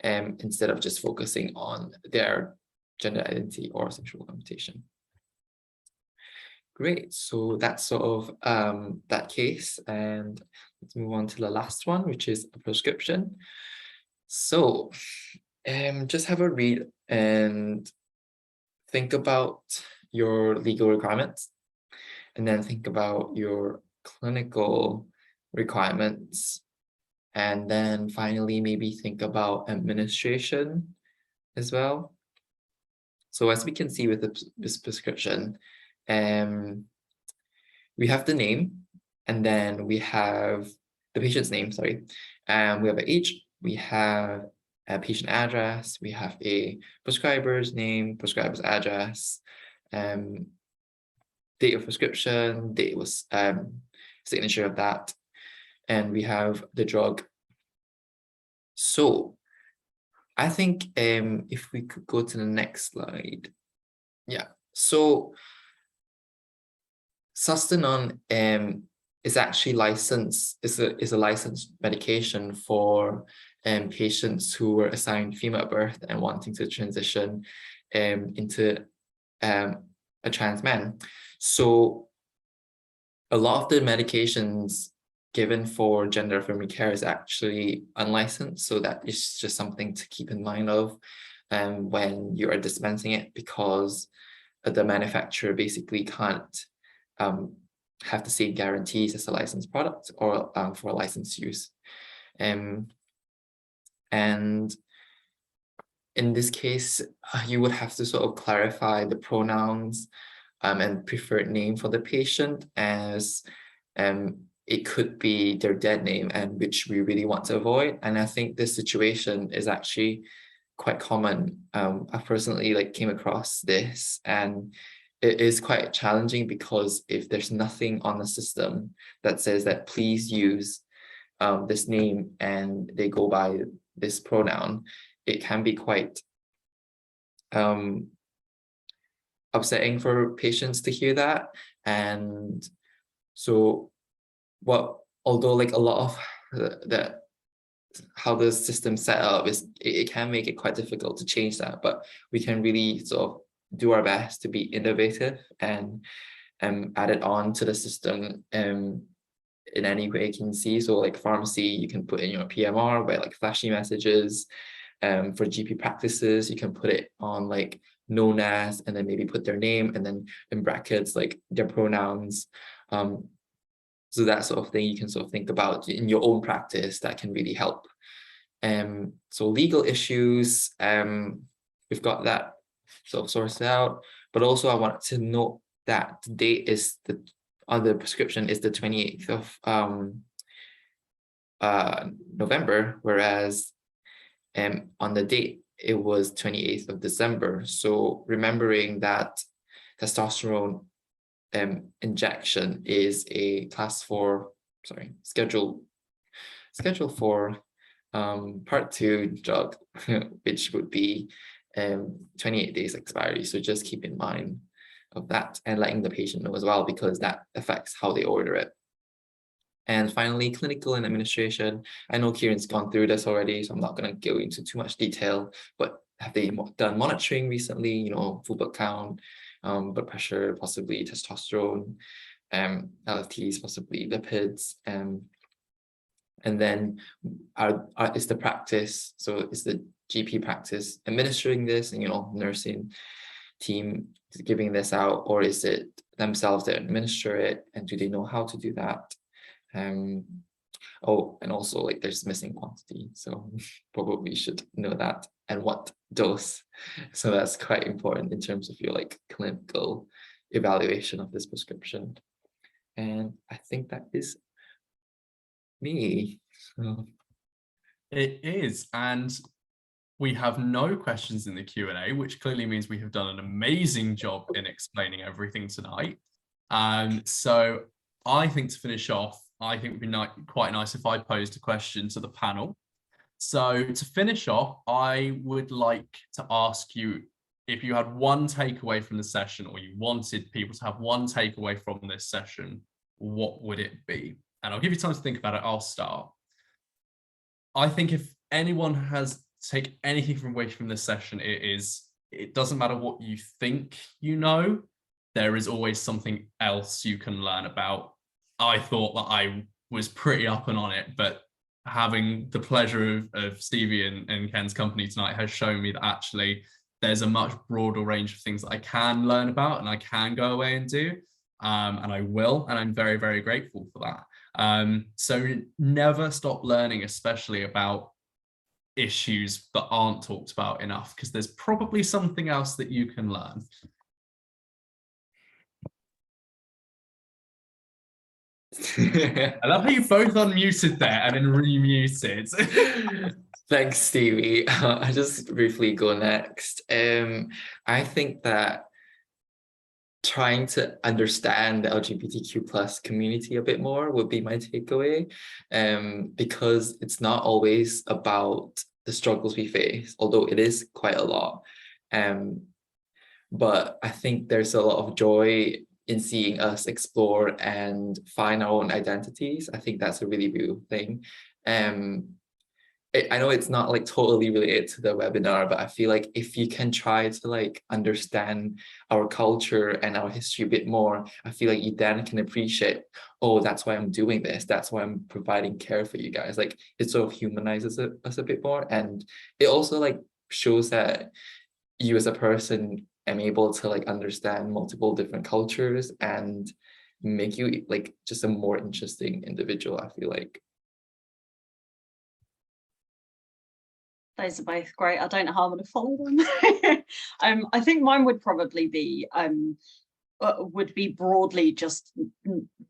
instead of just focusing on their gender identity or sexual orientation. Great, so that's sort of that case, and let's move on to the last one, which is a prescription. So just have a read and think about your legal requirements, and then think about your clinical requirements, and then finally maybe think about administration as well. So as we can see with this prescription, we have the name, and then we have the patient's name, sorry. We have an age, we have a patient address, we have a prescriber's name, prescriber's address, date of prescription, date was signature of that, and we have the drug. So I think if we could go to the next slide. Yeah, so Sustanon is actually licensed, is a licensed medication for patients who were assigned female at birth and wanting to transition into a trans man. So a lot of the medications given for gender affirming care is actually unlicensed. So that is just something to keep in mind of when you are dispensing it, because the manufacturer basically can't have the same guarantees as a licensed product or for licensed use. And in this case, you would have to sort of clarify the pronouns and preferred name for the patient, as it could be their dead name, and which we really want to avoid. And I think this situation is actually quite common. I personally like came across this, and it is quite challenging because if there's nothing on the system that says that please use this name and they go by this pronoun, it can be quite upsetting for patients to hear that. And so although like a lot of how the system's set up is, it can make it quite difficult to change that, but we can really sort of do our best to be innovative and add it on to the system in any way you can see. So like pharmacy, you can put in your PMR where like flashy messages. For GP practices, you can put it on like known as, and then maybe put their name and then in brackets like their pronouns. So that sort of thing you can sort of think about in your own practice that can really help. So legal issues, we've got that sort of sorted out, but also I wanted to note that the date is on the prescription is the 28th of November, whereas on the date it was 28th of December. So remembering that testosterone injection is a schedule 4 part 2 drug, which would be 28 days expiry. So just keep in mind of that and letting the patient know as well, because that affects how they order it. And finally, clinical and administration. I know Kieran's gone through this already, so I'm not going to go into too much detail, but have they done monitoring recently, you know, full blood count, blood pressure, possibly testosterone, LFTs, possibly lipids, and then is the practice, so is the GP practice administering this, and, you know, nursing team giving this out, or is it themselves that administer it, and do they know how to do that? Oh, and also like there's missing quantity, so probably should know that, and what dose. So that's quite important in terms of your like clinical evaluation of this prescription. And I think that is me. So. It is, and we have no questions in the Q&A, which clearly means we have done an amazing job in explaining everything tonight. So I think to finish off, I think it would be quite nice if I posed a question to the panel. So to finish off, I would like to ask you if you had one takeaway from the session, or you wanted people to have one takeaway from this session, what would it be? And I'll give you time to think about it. I'll start. I think if anyone has to take anything away from this session, it doesn't matter what you think you know, there is always something else you can learn about. I thought that I was pretty up and on it, but having the pleasure of Stevie and Ken's company tonight has shown me that actually there's a much broader range of things that I can learn about and I can go away and do, and I will, and I'm very, very grateful for that. So never stop learning, especially about issues that aren't talked about enough, because there's probably something else that you can learn. I love how you both unmuted there and then remuted. Thanks, Stevie. I'll just briefly go next. I think that trying to understand the LGBTQ plus community a bit more would be my takeaway, because it's not always about the struggles we face, although it is quite a lot. But I think there's a lot of joy in seeing us explore and find our own identities. I think that's a really beautiful thing. I know it's not like totally related to the webinar, but I feel like if you can try to like understand our culture and our history a bit more, I feel like you then can appreciate, oh, that's why I'm doing this. That's why I'm providing care for you guys. Like it sort of humanizes us a bit more. And it also like shows that you as a person am able to like understand multiple different cultures and make you like just a more interesting individual, I feel like. Those are both great. I don't know how I'm going to follow them. I think mine would probably be broadly just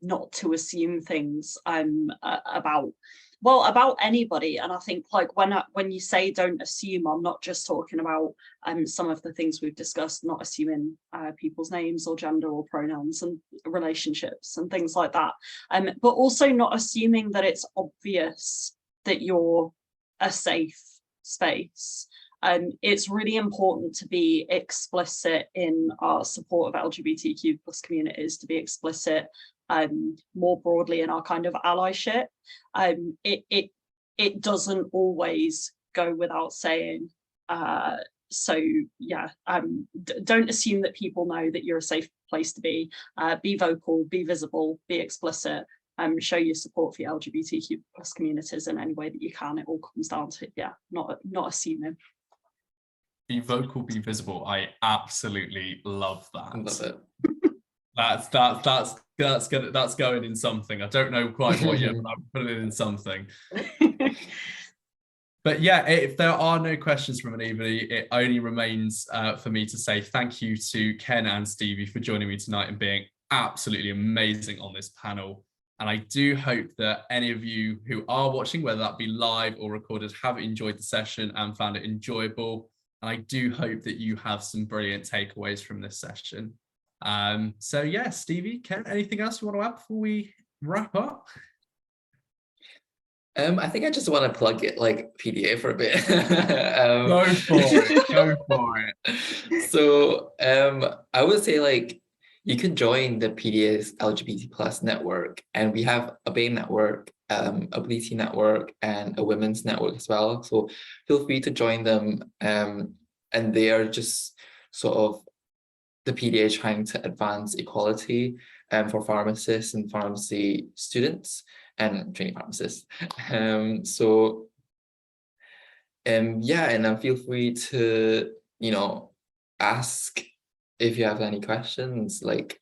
not to assume things about well, about anybody. And I think like when you say don't assume, I'm not just talking about some of the things we've discussed, not assuming people's names or gender or pronouns and relationships and things like that, but also not assuming that it's obvious that you're a safe space. It's really important to be explicit in our support of LGBTQ plus communities, to be explicit more broadly in our kind of allyship. It doesn't always go without saying. So yeah, don't assume that people know that you're a safe place to be. Be vocal, be visible, be explicit. Show your support for the LGBTQ plus communities in any way that you can. It all comes down to not assuming. Be vocal, be visible. I absolutely love that. I love it. That's going in something. I don't know quite what yet, but I'm putting it in something. But yeah, if there are no questions from anybody, it only remains for me to say thank you to Ken and Stevie for joining me tonight and being absolutely amazing on this panel. And I do hope that any of you who are watching, whether that be live or recorded, have enjoyed the session and found it enjoyable. And I do hope that you have some brilliant takeaways from this session. So yeah, Stevie, Ken, anything else you want to add before we wrap up? I think I just want to plug it like PDA for a bit. Go for it. So I would say like you can join the PDA's LGBT plus network, and we have a BAME network, a BLT network, and a women's network as well. So feel free to join them. And they are just sort of the PDA trying to advance equality for pharmacists and pharmacy students and training pharmacists. Yeah, and then feel free to, ask if you have any questions, like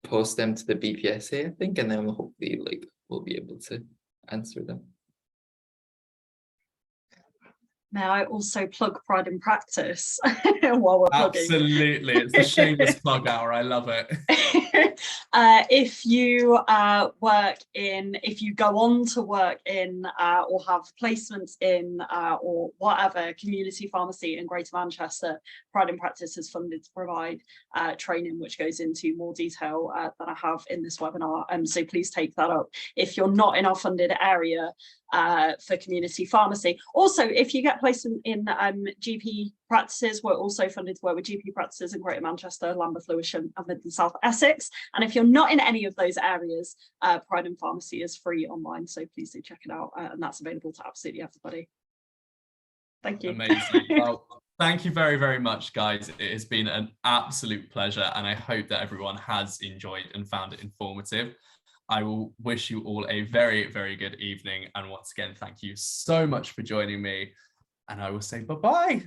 post them to the BPSA, I think, and then hopefully we'll be able to answer them. May I also plug Pride in Practice while we're plugging? Absolutely, it's the shameless plug hour. I love it. If you if you go on to work in or have placements in or whatever community pharmacy in Greater Manchester, Pride in Practice is funded to provide training which goes into more detail than I have in this webinar. So please take that up. If you're not in our funded area for community pharmacy. Also, if you get placement in GP practices, we're also funded to work with GP practices in Greater Manchester, Lambeth, Lewisham and Midland South Essex. And if you're not in any of those areas, Pride in Pharmacy is free online, so please do check it out, and that's available to absolutely everybody. Thank you. Amazing. Well, thank you very, very much, guys. It has been an absolute pleasure, and I hope that everyone has enjoyed and found it informative. I will wish you all a very, very good evening. And once again, thank you so much for joining me. And I will say bye-bye.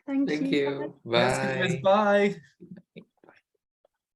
Thank you. Bye. Bye.